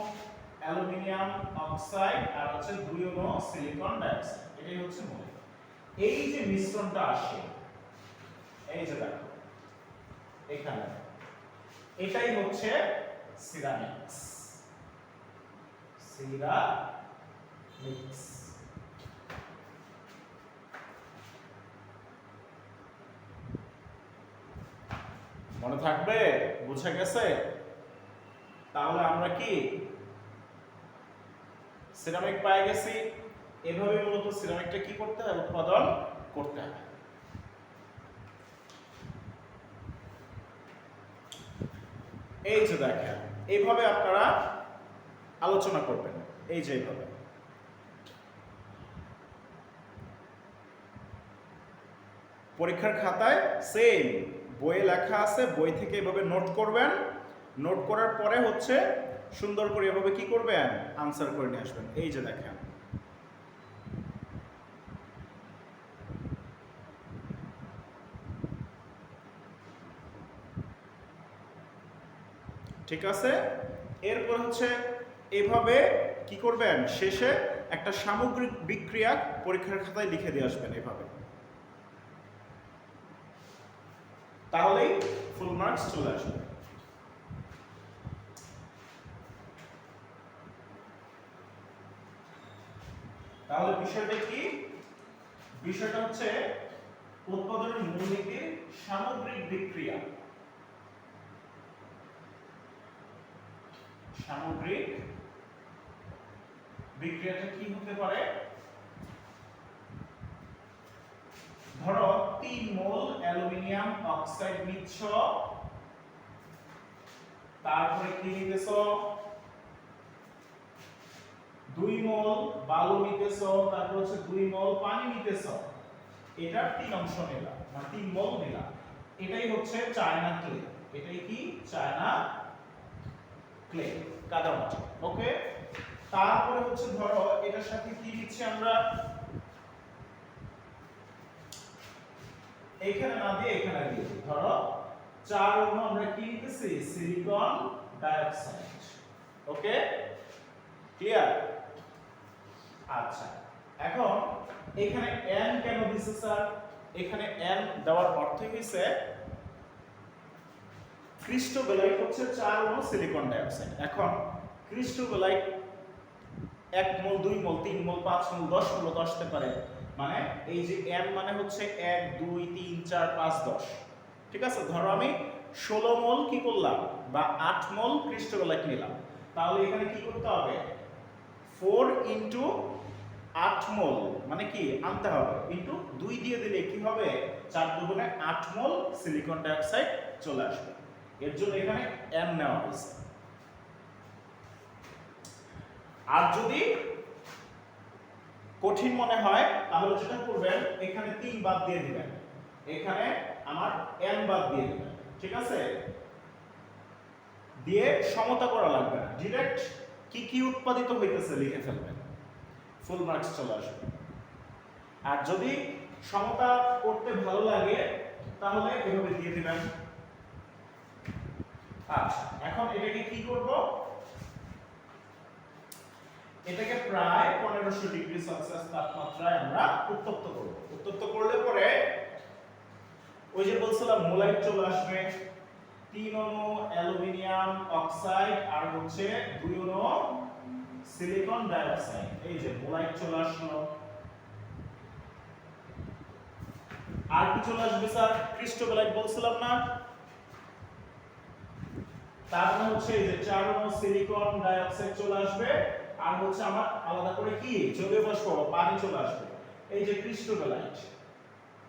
অ্যালুমিনিয়াম অক্সাইড আর হচ্ছে 2 অণু সিলিকন ডাইঅক্সাইড, এটাই হচ্ছে মোলাইট। এই যে মিশ্রণটা আসে, এই যে দেখো এখানে, এটাই হচ্ছে সিরামিক্স। সিরামিক্স মনে থাকবে? বুঝা গেছে? তাহলে আমরা কি সিরামিক পেয়ে গেছি। এভাবে মূলত সিরামিকটা কি করতে হয়? উৎপাদন করতে হয়। এই যে দেখেন, এইভাবে আপনারা আলোচনা করবেন, এই যে এইভাবে। পরীক্ষার খাতায় সেম বইয়ে লেখা আছে, বই থেকে এভাবে নোট করবেন, নোট করার পরে হচ্ছে সুন্দর করে এভাবে কি করবেন? আনসার করে নিয়ে আসবেন। এই যে দেখেন, ঠিক আছে? এরপর হচ্ছে এভাবে কি করবেন? শেষে একটা সামগ্রিক বিক্রিয়া পরীক্ষার খাতায় লিখে দিয়ে আসবেন এভাবে, তাহলেই ফুল মার্কস চলে আসবে। তাহলে বিষয়টা কি? বিষয়টা হচ্ছে উৎপাদনের মূলনীতির সামগ্রিক বিক্রিয়া। সামগ্রিক বিক্রিয়াটা কি হতে পারে? ধরো 3 মোল অ্যালুমিনিয়াম অক্সাইড নিচ্ছ, তারপরে কি নিতেছো? 2 মোল বালু নিতেছো, তারপর হচ্ছে 2 মোল পানি নিতেছো। এটা 3 অংশ নিলাম, মানে 3 মোল নিলাম। এটাই হচ্ছে চায়না ক্লে। এটাই কি? চায়না ক্লে, কাদামাটি। ওকে। তারপরে হচ্ছে ধরো এটার সাথে কি দিচ্ছি আমরা? এখানে না দিয়ে এখানে দিয়েছি। ধরো 4 অণু আমরা কি নিতেছি? Silicon dioxide. Okay, clear? আচ্ছা, এখন এখানে n কেন দিছে স্যার? এখানে n দেওয়ার অর্থ হইছে ক্রিস্টোবেলাইট হচ্ছে 4 অণু সিলিকন ডাইঅক্সাইড। এখন ক্রিস্টোবেলাইট 1 মোল 2 মোল 3 মোল 5 মোল 10 মোল আসতে পারে, মানে এই যে n মানে হচ্ছে 1 2 3 4 5 10। ঠিক আছে? ধরো আমি 16 মোল কি করলাম, বা 8 মোল ক্রিস্টোবেলাইট নিলাম, তাহলে এখানে কি করতে হবে? 4 ইনটু 8 মোল মানে কি আনতে হবে, ইনটু 2 দিয়ে দিলে কি হবে 4 দুগুণে 8 মোল সিলিকন ডাইঅক্সাইড চলে আসবে। এর জন্য এখানে n নেওয়া হয়েছে। আর যদি কঠিন মনে হয় তাহলে যেটা করবেন এখানে 3 বাদ দিয়ে দিবেন, এখানে আমার n বাদ দিয়ে দিবেন, ঠিক আছে? দিয়ে সমতা করা লাগবে না, ডাইরেক্ট কি কি উৎপাদিত হইতেছে লিখে ফেলবেন, ফুল মার্কস চলে আসবে। আর যদি সমতা করতে ভালো লাগে তাহলে এভাবে দিয়ে দিবেন। আচ্ছা, এখন এটাকে কি করব, এটাকে প্রায় 1500 ডিগ্রি সেলসিয়াস তাপমাত্রায় আমরা উত্তপ্ত করব। উত্তপ্ত করলে পরে ওই যে বলছিলাম মোলাইট চলে আসবে, 3 অণু অ্যালুমিনিয়াম অক্সাইড আর হচ্ছে 2 অণু সিলিকন ডাইঅক্সাইড, এই যে মোলাইট চলে আসলো। আর কি চলে আসবে স্যার? ক্রিস্টোবেলাইট বলছিলাম না, তার মানে হচ্ছে এই যে 4 অণু সিলিকন ডাইঅক্সাইড চলে আসবে, আর হচ্ছে আমার আলাদা করে কি জলীয় বাষ্প পানি চলে আসবে, এই যে ক্রিস্টোবেলাইট,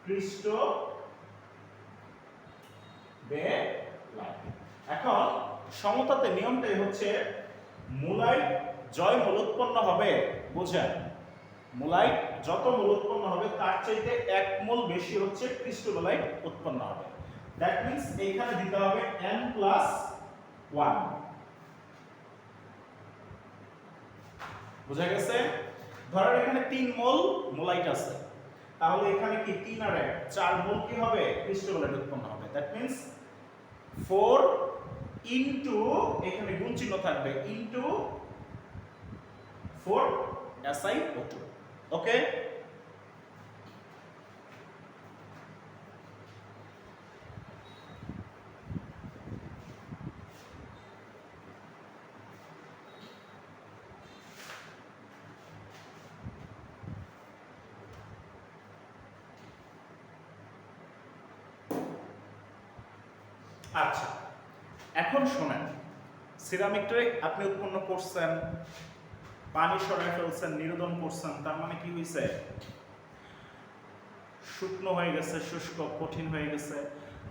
ক্রিস্টোবেলাইট। এখন সমতাতে নিয়মটাই হচ্ছে মোলাইট জয় মোল উৎপন্ন হবে, বোঝেন, মোলাইট যত মোল উৎপন্ন হবে তার চাইতে 1 মোল বেশি হচ্ছে ক্রিস্টোবেলাইট উৎপন্ন হবে। দ্যাট মিন্স এইখানে দিতে হবে n+1, বুঝা গেছে? ধরেন এখানে 3 মোল মোলাইট আছে, তাহলে এখানে কি 3 আর 1 4 মোল কি হবে ক্রিস্টোবেলাইট উৎপন্ন হবে। দ্যাট মিন্স 4 ইনটু এখানে গুণ চিহ্ন থাকবে ইনটু 4 SiO2, ওকে? আচ্ছা, এখন শোনেন, সিরামিকটাই আপনি উৎপন্ন করছেন, পানি সরায় ফেলছেন, নিরোধন করছেন, তার মানে কি হয়েছে শুকনো হয়ে গেছে, শুষ্ক কঠিন হয়ে গেছে।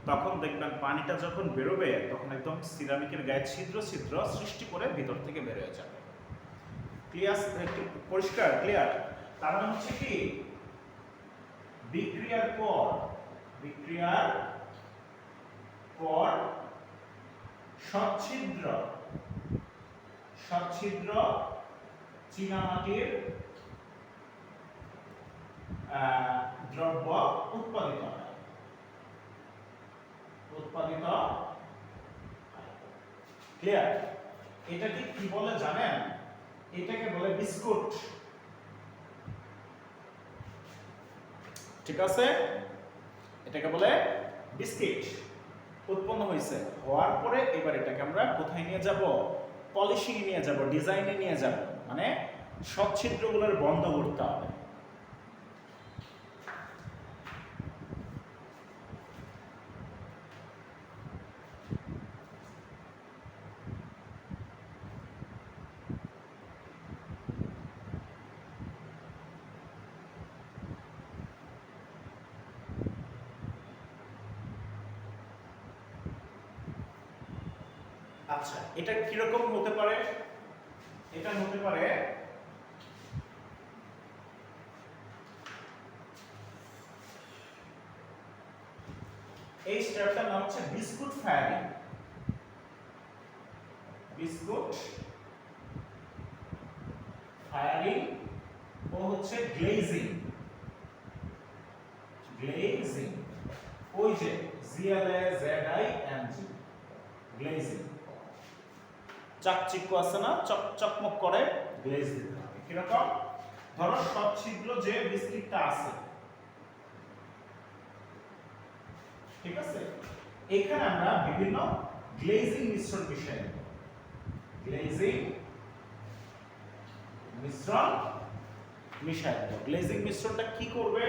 তখন দেখবেন পানিটা যখন বেরোবে তখন একদম সিরামিকের গায়ে ছিদ্র ছিদ্র সৃষ্টি করে ভিতর থেকে বের হয়ে যাবে। ক্লিয়ার? পরিষ্কার? ক্লিয়ার? তার মানে হচ্ছে কি বিক্রিয়ার পর সচ্ছিদ্র চীনামাটির দ্রব্য উৎপাদিত হয়। ক্লিয়ার? এটাকে কি বলে জানেন? এটাকে বলে বিস্কুট, ঠিক আছে? এটাকে বলে বিস্কিট। উৎপন্ন হয়েছে, হওয়ার পরে এবার এটাকে আমরা কোথায় নিয়ে যাব? পলিশিং এ নিয়ে যাব, ডিজাইনে নিয়ে যাব, মানে সচ্ছিদ্রগুলোর বন্ধ করতে হবে। আচ্ছা, এটা কিরকম হতে পারে? এটা হতে পারে এই স্টেপটার নাম হচ্ছে বিস্কুট ফায়ারিং। ও হচ্ছে গ্লেজিং। ওই যে GLAZING, গ্লেজিং। চাকচিক্য আছে না, চকচকমক করে, গ্লেজ দিতে হবে। কিরকম? ধরো সচ্ছিদ্র যে বিস্কিটটা আছে, ঠিক আছে, এখানে আমরা বিভিন্ন গ্লেজিং মিশ্রণ মিশাই দেব। গ্লেজিং মিশ্রণটা কি করবে?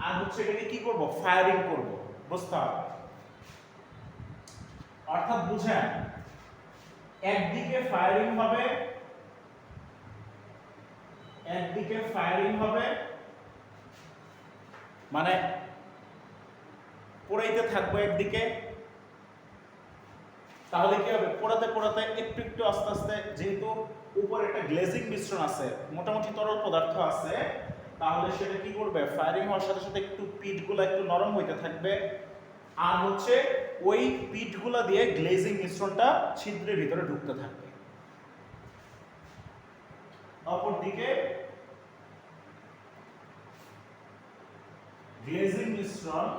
আর হচ্ছে এটাকে কি করব? ফায়ারিং করব, বুঝতে হবে। অর্থাৎ বুঝেন, একদিকে ফায়ারিং হবে, একদিকে ফায়ারিং হবে, মানে পোড়াইতে থাকবো একদিকে, তাহলে কি হবে, পোড়াতে পোড়াতে একটু একটু আস্তে আস্তে, যেহেতু উপরে একটা গ্লেজিং মিশ্রণ আছে, মোটামুটি তরল পদার্থ আছে, তাহলে সেটা কি করবে, ফায়ারিং হওয়ার সাথে সাথে একটু পিঠগুলো একটু নরম হইতে থাকবে, আর হচ্ছে ওই পিঠগুলো দিয়ে গ্লেজিং মিশ্রণটা ছিদ্রের ভিতরে ঢুকতে থাকবে। অপরদিকে গ্লেজিং মিশ্রণ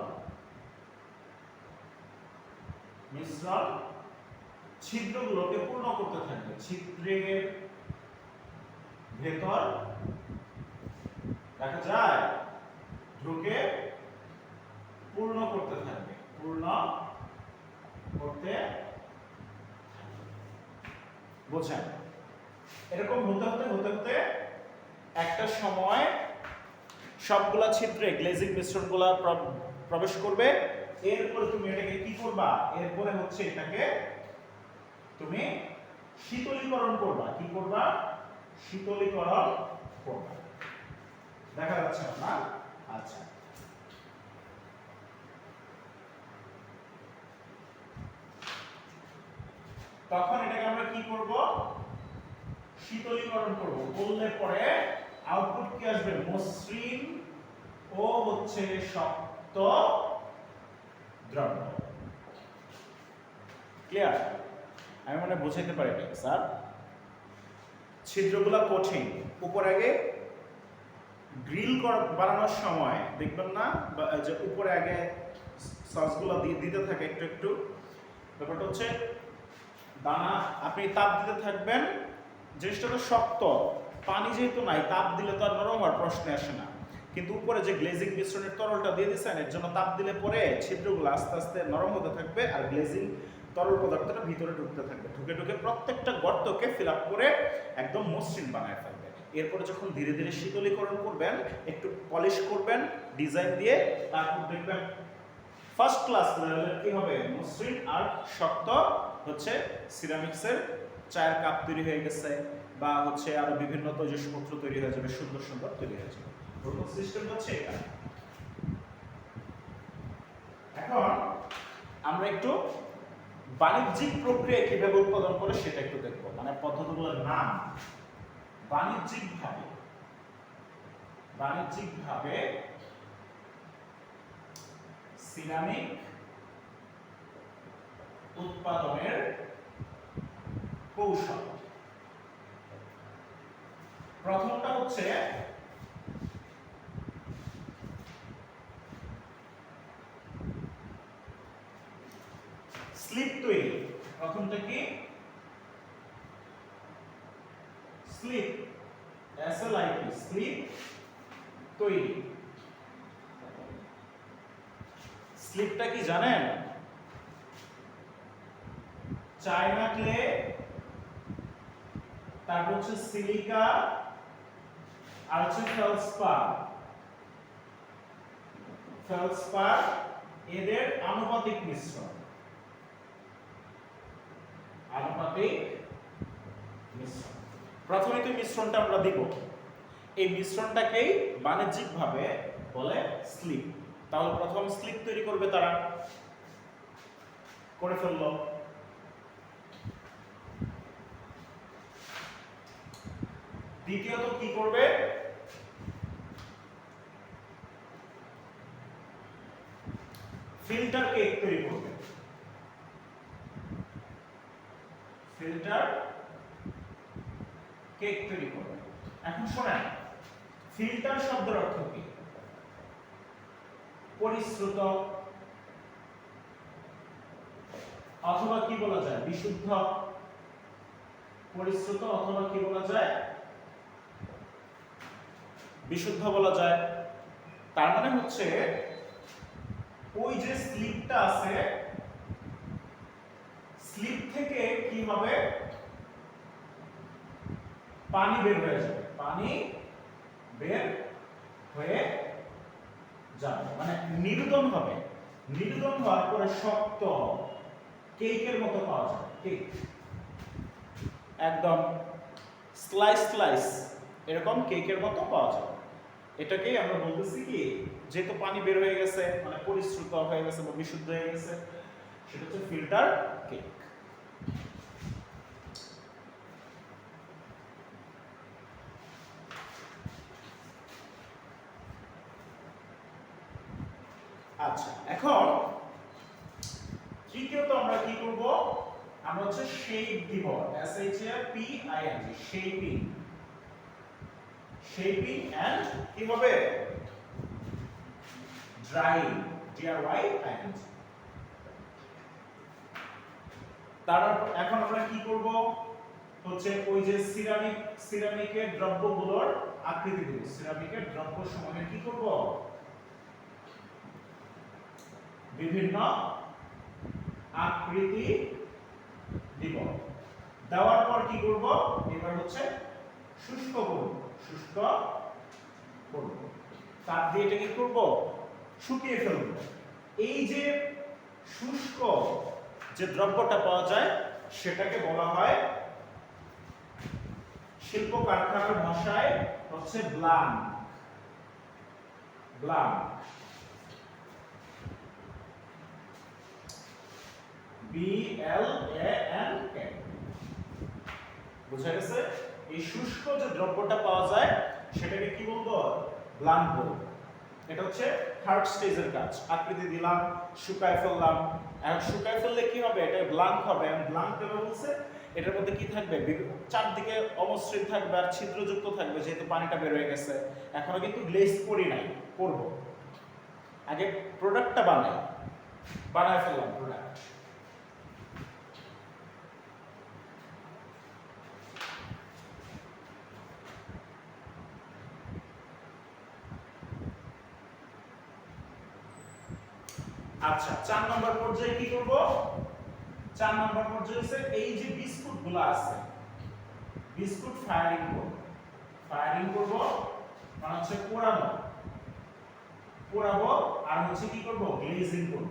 ছিদ্রগুলোকে পূর্ণ করতে থাকবে, ছিদ্রের ভেতর দেখা যায় ঢুকে পূর্ণ করতে থাকবে, পূর্ণ করতে বোঝেন। এরকম হতে হতে হতে হতে একটা সময় সবগুলা ছিদ্রে গ্লেজিং মিশ্রণগুলা প্রবেশ করবে। এরপরে তুমি এটাকে কি করবা, এরপরে হচ্ছে এটাকে তুমি শীতলীকরণ করবা। কি করবা? শীতলীকরণ করবা। দেখা যাচ্ছে না? আচ্ছা, তখন এটাকে আমরা কি করব, শীতলীকরণ করব। করলে পরে আউটপুট কি আসবে, মসৃণ ও হচ্ছে শক্ত দ্রব্য। ক্লিয়ার? আমি মনে বুঝাইতে পারি না স্যার। ছিদ্রগুলো কঠিন, উপর আগে গ্রিল বানানোর সময় দেখবেন না যে উপরে আগে সসগুলো দিতে থাকে একটু একটু। ব্যাপারটা হচ্ছে দানা আপনি তাপ দিতে থাকবেন, জিনিসটা তো শক্ত, পানি যেহেতু নাই, তাপ দিলে তো আর নরম হওয়ার প্রশ্ন আসে না। কিন্তু উপরে যে গ্লেজিং মিশ্রণের তরলটা দিয়ে দিচ্ছেন, এর জন্য তাপ দিলে পরে ছিদ্রগুলো আস্তে আস্তে নরম হতে থাকবে, আর গ্লেজিং তরল পদার্থটা ভিতরে ঢুকতে থাকবে, ঢুকে ঢুকে প্রত্যেকটা গর্তকে ফিল আপ করে একদম মসৃণ বানায় ফেলবে। এরপরে যখন ধীরে ধীরে শীতলীকরণ করবেন, একটু পলিশ করবেন ডিজাইন দিয়ে, তারপর দেখবেন ফার্স্ট ক্লাস লেভেলের কি হবে, মসৃণ আর শক্ত হচ্ছে সিরামিক্সের চায়ের কাপ তৈরি হয়ে গেছে, বা হচ্ছে আরো বিভিন্ন তৈজসপত্র তৈরি হয়ে যাবে, সুন্দর সুন্দর তৈরি হয়ে যাবে। প্রথম সিস্টেম হচ্ছে এটা। এখন আমরা একটু বাণিজ্যিক প্রক্রিয়া কিভাবে উৎপাদন করে সেটা একটু দেখব, মানে পদ্ধতিগুলোর নাম। বাণিজ্যিকভাবে সিরামিক উৎপাদনের কৌশল। প্রথমটা হচ্ছে স্লিপ তৈরি। প্রথমটা কি? স্লিপ, SLIP, স্লিপ তৈরি। স্লিপটা কি জানেন? চায়না ক্লে, তারপর হচ্ছে সিলিকা, আর হচ্ছে ফেলসপার, এদের আনুপাতিক মিশ্রণ। প্রথমে তো মিশ্রণটা আমরা দিব, এই মিশ্রণটাকেই বাণিজ্যিকভাবে বলে স্লিপ। তাহলে প্রথম স্লিপ তৈরি করবে তারা, করে ফেললো। দ্বিতীয়ত কি করবে? ফিল্টার কেক তৈরি করবে। ফিল্টার কেক তৈরি করবে। এখন শোনেন, ফিল্টার শব্দের অর্থ কি? পরিশ্রুত, অথবা কি বলা যায়, বিশুদ্ধ। পরিশ্রুত অথবা কি বলা যায়, বিশুদ্ধ বলা যায়। তার মানে হচ্ছে ওই যে স্লিপটা আছে, স্লিপ থেকে কি হবে, পানি বের হয়ে যাবে, পানি বের হয়ে যাবে, মানে নির্গম হবে। নির্গম হওয়ার পরে শক্ত কেকের মতো পাওয়া যাবে। কেক একদম স্লাইস এরকম কেকের মতো পাওয়া যায়। এটাকেই আমরা বলতেছি কি, যেহেতু পানি বের হয়ে গেছে মানে পরিশ্রুত হয়ে গেছে বা বিশুদ্ধ হয়ে গেছে, সেটা হচ্ছে ফিল্টার কেক। আচ্ছা, এখন তৃতীয়ত আমরা কি করব, আমরা হচ্ছে শেপ দিব, S H A P I N G, shaping. Shaping and কি হবে, drying, D R Y I N G. তারপর এখন আমরা কি করব, হচ্ছে ওই যে সিরামিকের দ্রব্যগুলোর আকৃতি দিব, সিরামিকের দ্রব্য সমূহের কি করব, বিভিন্ন আকৃতি দিব। দেওয়ার পর কি করব, এবার হচ্ছে শুষ্ক করব, শুষ্ক করব, তাপ দিয়ে এটা কি করব, শুকিয়ে ফেলব। এই যে শুষ্ক যে দ্রব্যটা পাওয়া যায় সেটাকে বলা হয় শিল্প কারখানার ভাষায় হচ্ছে blank. Blank, B L A N K. বুঝা গেছে? এই শুষ্ক যে দ্রব্যটা পাওয়া যায় সেটাকে কি বলবো, ব্লাঙ্ক বলবো। এটা হচ্ছে থার্ড স্টেজের কাজ। আকৃতি দিলাম, শুকায় ফেললাম। এখন শুকায় ফেললে কি হবে, এটা ব্লাঙ্ক হবে। এবং ব্লাঙ্ক কেন বলছে, এটার মধ্যে কি থাকবে, চারদিকে অমসৃণ থাকবে আর ছিদ্রযুক্ত থাকবে, যেহেতু পানিটা বের হয়ে গেছে। এখনো কিন্তু গ্লেজ করি নাই, করব। আগে প্রোডাক্টটা বানায় ফেললাম প্রোডাক্ট। আচ্ছা, 4 নম্বর পর্যায়ে কি করব, 4 নম্বর পর্যায়ে হচ্ছে এই যে বিস্কুটগুলো আছে, বিস্কুট ফায়ারিং করব। ফায়ারিং করব মানে হচ্ছে পোড়াবো আর হচ্ছে কি করব, গ্লেজিং করব।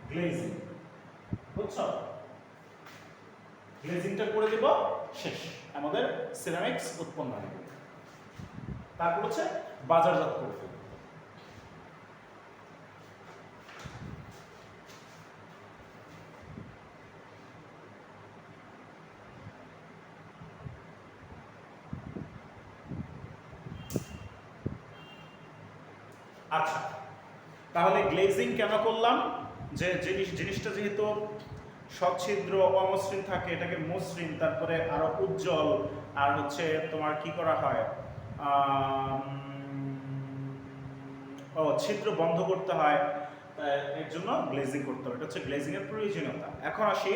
গ্লেজিং, বুঝছো? গ্লেজিংটা করে দেব, শেষ, আমাদের সিরামিক্স উৎপন্ন হয়ে গেল। তারপর হচ্ছে বাজারজাত করব। আচ্ছা, তাহলে গ্লেজিং কেন করলাম, যে জিনিসটা যেহেতু সচ্ছিদ্র অমসৃণ থাকে, এটাকে মসৃণ, তারপরে আরো উজ্জ্বল, আর হচ্ছে তোমার কি করা হয়, ছিদ্র বন্ধ করতে হয়, এর জন্য গ্লেজিং করতে হবে। এটা হচ্ছে গ্লেজিং এর প্রয়োজনীয়তা। এখন আসি,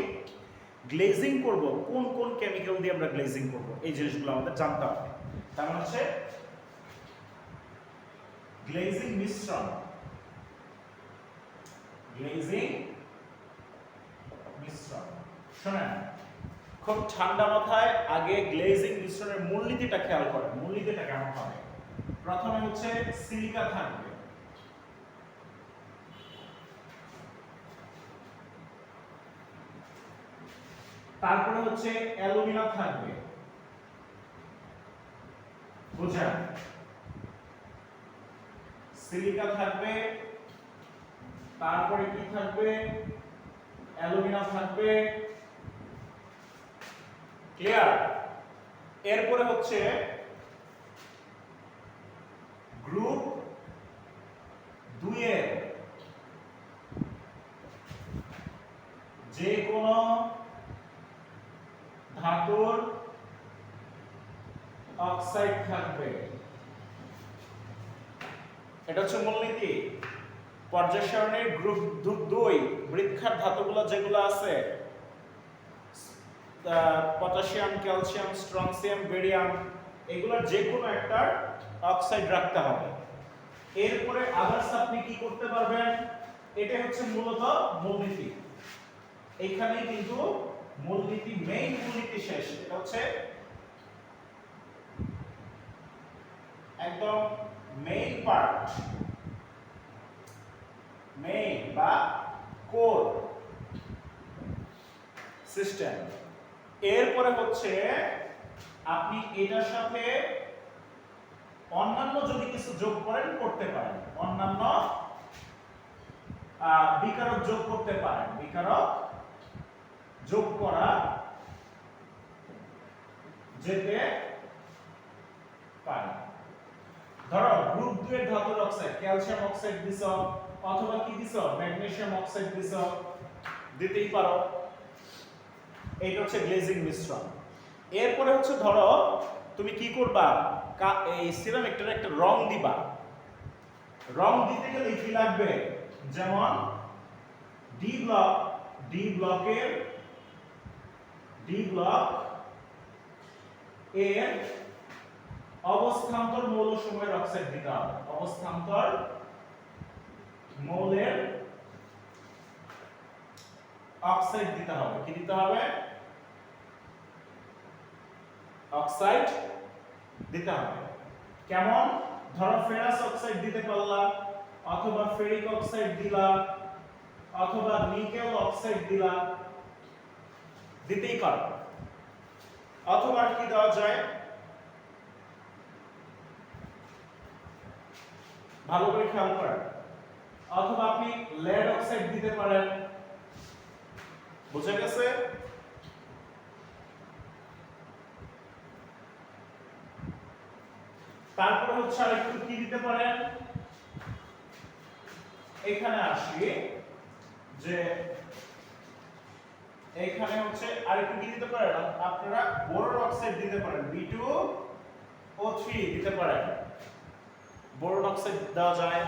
গ্লেজিং করব কোন কোন কেমিক্যাল দিয়ে আমরা গ্লেজিং করব, এই জিনিসগুলো আমাদের জানতে হবে। তার মানে হচ্ছে গ্লেজিং মিশ্রণ, গ্লেজিং মিশ্রণ। শোনেন, খুব ঠান্ডা মাথায় আগে গ্লেজিং মিশ্রণের মূলনীতিটা খেয়াল করেন। মূলনীতিটা কেমন হবে, প্রথমে হচ্ছে সিলিকা থাকবে, তারপরে হচ্ছে অ্যালুমিনা থাকবে, বুঝেন? সিলিকা থাকবে, তারপরে কি থাকবে, অ্যালুমিনা থাকবে, ক্লিয়ার? এরপরে হচ্ছে গ্রুপ 2 এর যে কোনো ধাতুর অক্সাইড থাকবে। এটা হচ্ছে মূলনীতি। পর্যায় সারণীর গ্রুপ 2 বৃক্ষার ধাতুগুলো যেগুলো আছে, পটাশিয়াম, ক্যালসিয়াম, স্ট্রনসিয়াম, বেরিয়াম, এগুলোর যে কোনো একটা অক্সাইড রাখতে হবে। এরপরে আদার্স আপনি কি করতে পারবেন, এটা হচ্ছে মূলত মূলনীতি। এইখানে কিন্তু মূলনীতি, মেইন মূলনীতি শেষ। এটা হচ্ছে একদম মেইন পার্ট, মেইন বা কোর সিস্টেম। এরপরে হচ্ছে আপনি এটার সাথে অন্যান্য যদি কিছু যোগ করেন করতে পারেন, অন্যান্য বিকারক যোগ করতে পারেন, বিকারক যোগ করা যেতে পারে। ধরো গ্রুপ 2 এর ধাতুর অক্সাইড ক্যালসিয়াম অক্সাইড দিছ অথবা কি দিছ ম্যাগনেসিয়াম অক্সাইড দিছ, দিতেই পারো। এইটা হচ্ছে গ্লেজিং মিশ্রণ। এরপরে হচ্ছে ধরো তুমি কি করবা, এই সিরামিকটার একটা রং দিবা। রং দিতে গেলে কি লাগবে, যেমন ডি ব্লক, ডি ব্লক এর অবস্থান্তর মৌলসমূহের অক্সাইড দিতে হবে। অবস্থান্তর মৌলের অক্সাইড দিতে হবে। কি দিতে হবে, অক্সাইড দিতে হবে। কেমন, ধরো ফেরাস অক্সাইড দিতে পারলা, অথবা ফেরিক অক্সাইড দিলা, অথবা নিকেল অক্সাইড দিলা, দিতেই পারো। অথবা কি দেওয়া যায়, ভালো করে খেয়াল করেন, অথবা আপনি লেড অক্সাইড দিতে পারেন। বুঝে গেছে? তারপরে হচ্ছে আরেকটু কি দিতে পারেন, এখানে আসি যে এখানে হচ্ছে আরেকটু কি দিতে পারেন, আপনারা বোরন অক্সাইড দিতে পারেন, B2O3 দিতে পারেন। বোরন অক্সাইড দেওয়া যায়।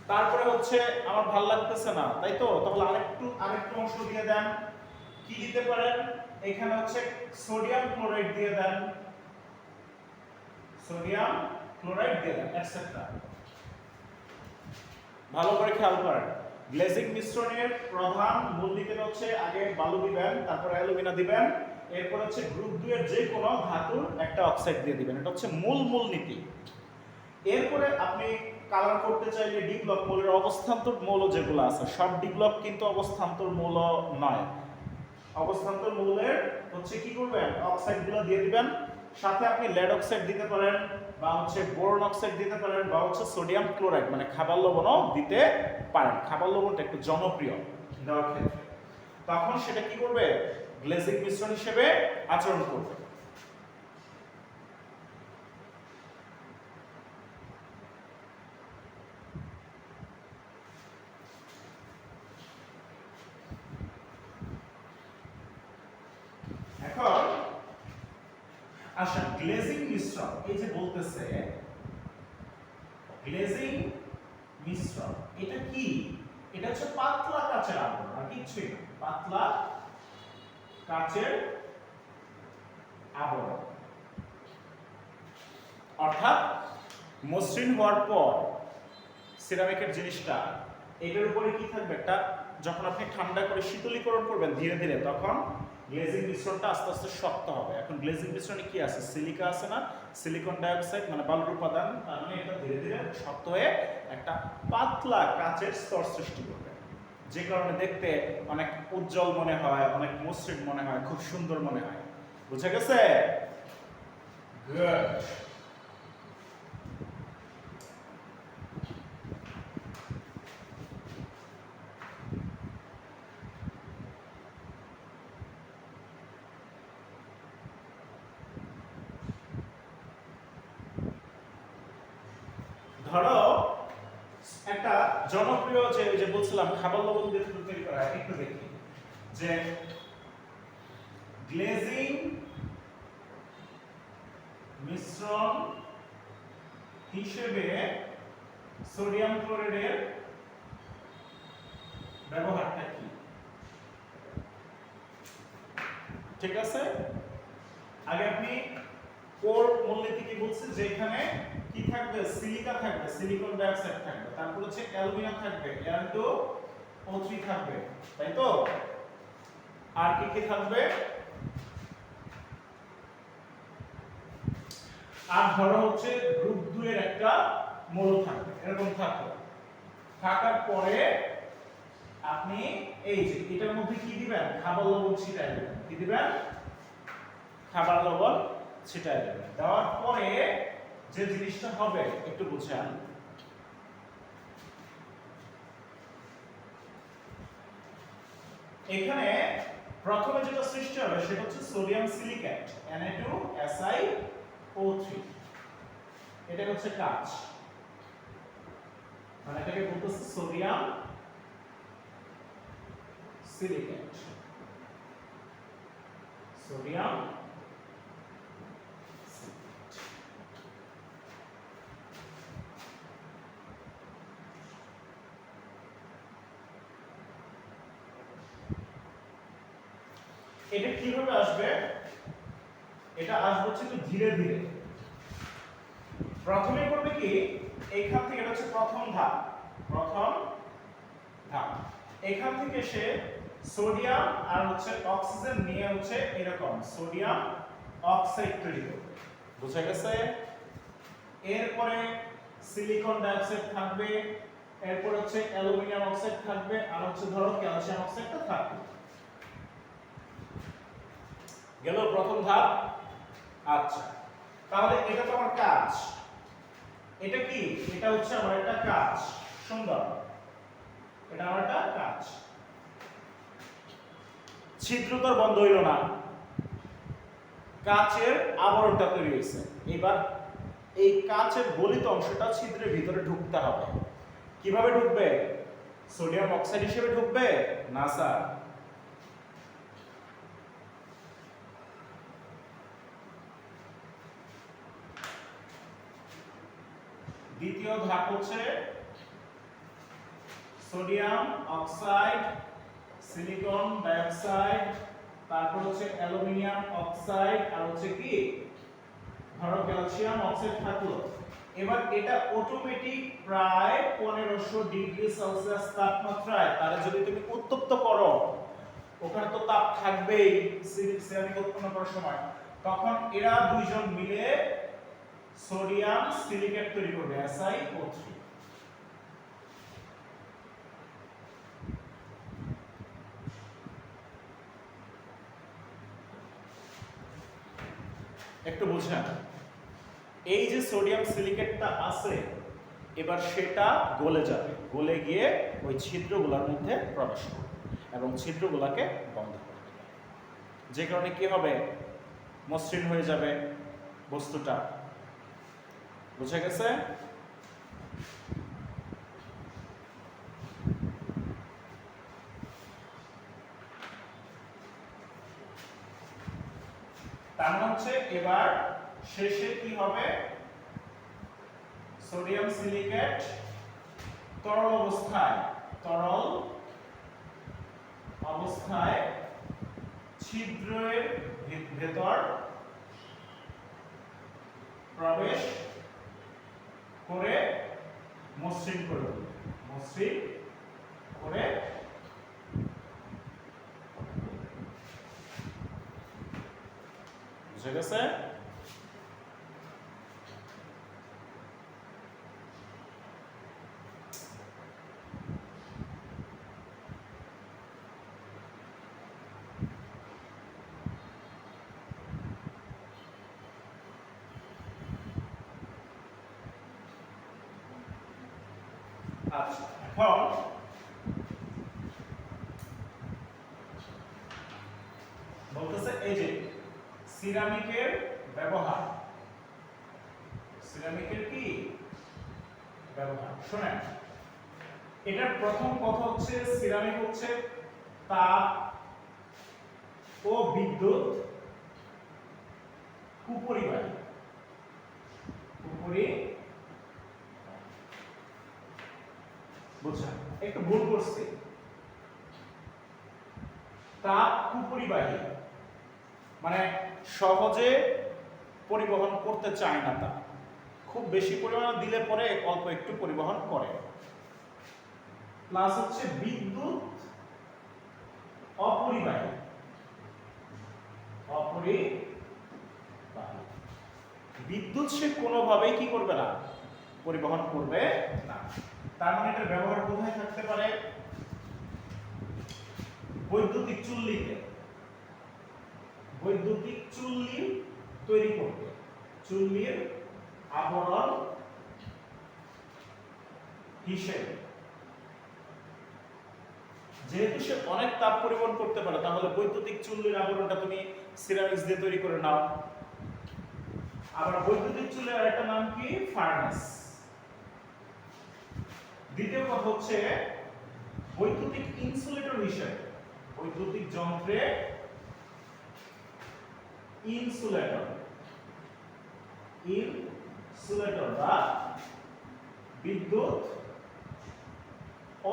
তারপরে হচ্ছে আমার ভালো লাগতেছে না, তাই তো, তাহলে আরেকটু অংশ দিয়ে দেন। কি দিতে পারেন, এখানে হচ্ছে সোডিয়াম ক্লোরাইড দিয়ে দেন, সোডিয়াম ক্লোরাইড দিয়ে দেন, এটসেট্রা। ভালো করে খেয়াল করেন, গ্লেজিং মিশ্রণের প্রধান মূলনীতি হচ্ছে আগে বালু দিবেন, তারপর অ্যালুমিনা দিবেন, এরপর হচ্ছে গ্রুপ 2 এর যে কোনো ধাতুর একটা অক্সাইড দিয়ে দিবেন। এটা হচ্ছে মূলনীতি। এরপরে আপনি কালার করতে চাইলে ডি ব্লক মৌলের অবস্থান্তর মৌল যেগুলো আছে, সব ডি ব্লক কিন্তু অবস্থান্তর মৌল নয়। অবস্থান্তর মৌলের হচ্ছে কি করবেন, অক্সাইডগুলো দিয়ে দিবেন। সাথে আপনি লেড অক্সাইড দিতে পারেন, বা হচ্ছে বোরন অক্সাইড দিতে পারেন, বা হচ্ছে সোডিয়াম ক্লোরাইড মানে খাবার লবণও দিতে পারেন। খাবার লবণটা একটু জনপ্রিয় দেওয়ার ক্ষেত্রে। তখন সেটা কি করবে, গ্লেজিং মিশ্রণ হিসেবে আচরণ করবে। এখন আচ্ছা, গ্লেজিং মিশ্রণ, এই যে বলতেছে গ্লেজিং মিশ্রণ, এটা কি, এটা হচ্ছে পাতলা কাচের আবরণ, আর কিছুই না, পাতলা কাচের আবরণ। অর্থাৎ মসৃণ হওয়ার পর সিরামিকের জিনিসটা এটার উপরে কি থাকবে, একটা যখন আপনি ঠান্ডা করে শীতলীকরণ করবেন ধীরে ধীরে, তখন গ্লেজিং মিশ্রণটা আস্তে আস্তে শক্ত হবে। এখন গ্লেজিং মিশ্রণে কি আছে, সিলিকা আছে না, সিলিকন ডাইঅক্সাইড মানে বালুর উপাদান, তার মানে এটা ধীরে ধীরে শক্ত হয়ে একটা পাতলা কাচের স্তর সৃষ্টি করবে, যে কারণে দেখতে অনেক উজ্জ্বল মনে হয়, অনেক মসৃণ মনে হয়, খুব সুন্দর মনে হয়। বুঝে গেছে? গুড। ধরো একটা জনপ্রিয় যে বলছিলাম খাবার লবণ দিয়ে তৈরি করা, একটু দেখি যে গ্লেজিং মিশ্রণ হিসেবে সোডিয়াম ক্লোরাইডের ব্যবহারটা কি। ঠিক আছে, আগে আপনি কোর মূলনীতি কি বলছে, যে এখানে কি থাকবে, সিলিকা থাকবে, সিলিকন ডাইঅক্সাইড থাকবে, তারপর হচ্ছে অ্যালুমিনিয়াম থাকবে, Al2O3 থাকবে, তাই তো, আর কি কি থাকবে, আর ধরো হচ্ছে গ্রুপ 2 এর একটা মৌল থাকবে, এরকম থাকবে। থাকার পরে আপনি এই যে এটার মধ্যে কি দিবেন, খাবার লবণ ছিটায় দিবেন। কি দিবেন, খাবার লবণ ছিটায় দিবেন। দেওয়ার পরে যে জিনিসটা হবে একটু বুঝেন, এখানে প্রথমে যেটা সৃষ্টি হবে সেটা হচ্ছে সোডিয়াম সিলিকেট Na2SiO3। এটা হচ্ছে কাঁচ, মানে এটাকে বলতেছে সোডিয়াম সিলিকেট। সোডিয়াম এটা কিভাবে আসবে, এটা আসবে হচ্ছে একটু ধীরে ধীরে। প্রথমে করবে কি, এইখান থেকে এটা হচ্ছে প্রথম ধাপ, এখান থেকে সে সোডিয়াম আর হচ্ছে অক্সিজেন নিয়ে হচ্ছে এরকম সোডিয়াম অক্সাইড তৈরি করবে। বুঝা গেছে? এরপরে সিলিকন ডাইঅক্সাইড থাকবে, এরপর হচ্ছে অ্যালুমিনিয়াম অক্সাইড থাকবে, আর হচ্ছে ধরো ক্যালসিয়াম অক্সাইডটা থাকবে। গেল প্রথম ধাপ। আচ্ছা, তাহলে এটা তো আমার কাজ, এটা কি, এটা হচ্ছে আমার একটা কাজ। সুন্দর, এটা আমার একটা কাজ। ছিদ্র তো বন্ধ হইল না, কাচের আবরণটা তৈরি হয়েছে। এবার এই কাচের গলিত অংশটা ছিদ্রের ভিতরে ঢুকতে হবে। কিভাবে ঢুকবে, সোডিয়াম অক্সাইড হিসেবে ঢুকবে না স্যার, দ্বিতীয় ধাপ হচ্ছে সোডিয়াম অক্সাইড, সিলিকন ডাইঅক্সাইড, তারপর হচ্ছে অ্যালুমিনিয়াম অক্সাইড, আর হচ্ছে কি ধরো ক্যালসিয়াম অক্সাইড থাকলো। এবার এটা অটোমেটিক প্রায় 1500 ডিগ্রি সেলসিয়াস তাপমাত্রায় তারে যদি তুমি উত্তপ্ত করো, ওখানে তো তাপ থাকবেই সিরামিক উৎপন্ন করার সময়, তখন এরা দুইজন মিলে সোডিয়াম সিলিকেট তৈরি করবে SiO3। একটু বুঝেন, এই যে সোডিয়াম সিলিকেটটা আছে এবার সেটা গলে যাবে, গলে গিয়ে ওই ছিদ্রগুলোর মধ্যে প্রবেশ করবে এবং ছিদ্রগুলোকে বন্ধ করে দেবে, যে কারণে কি হবে, মসৃণ হয়ে যাবে বস্তুটা। বুঝে গেছে? তার মানে হচ্ছে এবার শেষে কি হবে, সোডিয়াম সিলিকেট তরল অবস্থায় ছিদ্রের ভেতর প্রবেশ করে মসৃণ করে বুঝে গেছে? আচ্ছা, এখন বলতেছে এই যে সিরামিকের ব্যবহার, সিরামিকের কি ব্যবহার শুনেন। এটার প্রথম কথা হচ্ছে সিরামিক হচ্ছে তাপ ও বিদ্যুৎ কুপরিবাহী। বুঝছেন? একটু ভুল করছি, তাপ কুপরিবাহী মানে সহজে পরিবহন করতে চায় না, তা খুব বেশি পরিমাণে দিলে পরে অল্প একটু পরিবহন করে। প্লাস হচ্ছে বিদ্যুৎ অপরিবাহী, বিদ্যুৎ সে কোনোভাবেই কি করবে না, পরিবহন করবে না। তার মানে এটার ব্যবহার কোথায় থাকতে পারে, বৈদ্যুতিক চুল্লি তৈরি করতে, চুল্লির আবরণ হিসেবে। যেহেতু সে অনেক তাপ পরিবহন করতে পারে, তাহলে বৈদ্যুতিক চুল্লির আবরণটা তুমি সিরামিক্স দিয়ে তৈরি করে নাও। আবার বৈদ্যুতিক চুল্লির আরেকটা নাম কি? ফার্নেস। দ্বিতীয় কথা হচ্ছে বৈদ্যুতিক ইনসুলেটর হিসেবে, বৈদ্যুতিক যন্ত্রে ইনসুলেটর বা বিদ্যুৎ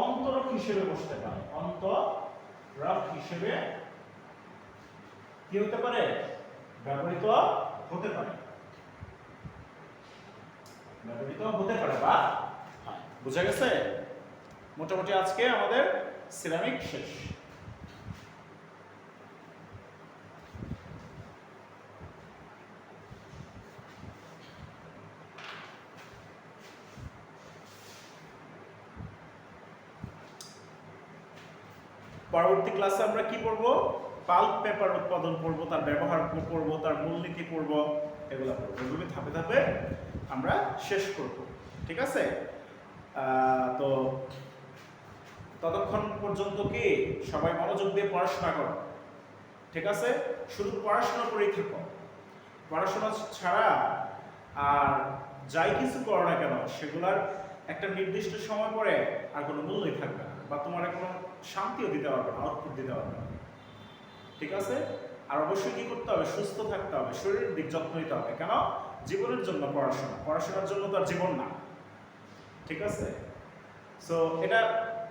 অন্তরক হিসেবে বসতে পারে, অন্তরক হিসেবে কি হতে পারে? ব্যবহৃত হতে পারে, বা বুঝা গেছে? মোটামুটি আজকে আমাদের সিরামিক শেষ। পরবর্তী ক্লাসে আমরা কি পড়ব? পাল্প পেপার উৎপাদন পড়ব, তার ব্যবহার পড়ব, তার মূলনীতি পড়ব, এগুলো পড়ব। এগুলো ধাপে ধাপে আমরা শেষ করব, ঠিক আছে? তো ততক্ষণ পর্যন্ত কি সবাই মনোযোগ দিয়ে পড়াশোনা করো, ঠিক আছে? শুধু পড়াশোনা করেই থাকো, পড়াশোনা ছাড়া আর যাই কিছু করো না কেন সেগুলার একটা নির্দিষ্ট সময় পরে আর কোনো মূল্যই থাকবে না, বা তোমার কোনো শান্তিও দিতে পারবে না, আউটপুট দিতে পারবে না, ঠিক আছে? আর অবশ্যই কি করতে হবে? সুস্থ থাকতে হবে, শরীরের দিক যত্ন নিতে হবে। কেন? জীবনের জন্য পড়াশোনা, পড়াশোনার জন্য তো আর জীবন না, ঠিক আছে? সো এটা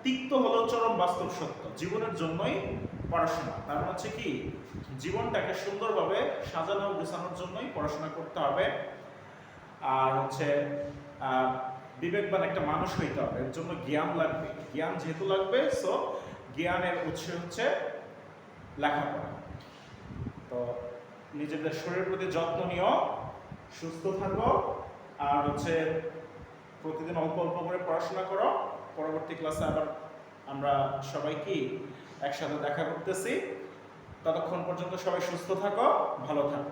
তিক্ত হলেও চরম বাস্তব সত্য, জীবনের জন্যই পড়াশোনা। তার মানে হচ্ছে কি, জীবনটাকে সুন্দরভাবে সাজানো গোছানোর জন্যই পড়াশোনা করতে হবে। আর হচ্ছে বিবেকবান একটা মানুষ হইতে হবে, এর জন্য জ্ঞান লাগবে। জ্ঞান যেহেতু লাগবে, সো জ্ঞানের উৎস হচ্ছে লেখাপড়া। তো নিজেদের শরীরের প্রতি যত্ন নিও, সুস্থ থাকো, আর হচ্ছে প্রতিদিন অল্প অল্প করে পড়াশোনা করো। পরবর্তী ক্লাসে আবার আমরা সবাই কি একসাথে দেখা করতেছি। ততক্ষণ পর্যন্ত সবাই সুস্থ থাকো, ভালো থাকো।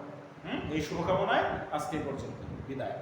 এই শুভকামনায় আজকে পর্যন্ত বিদায়।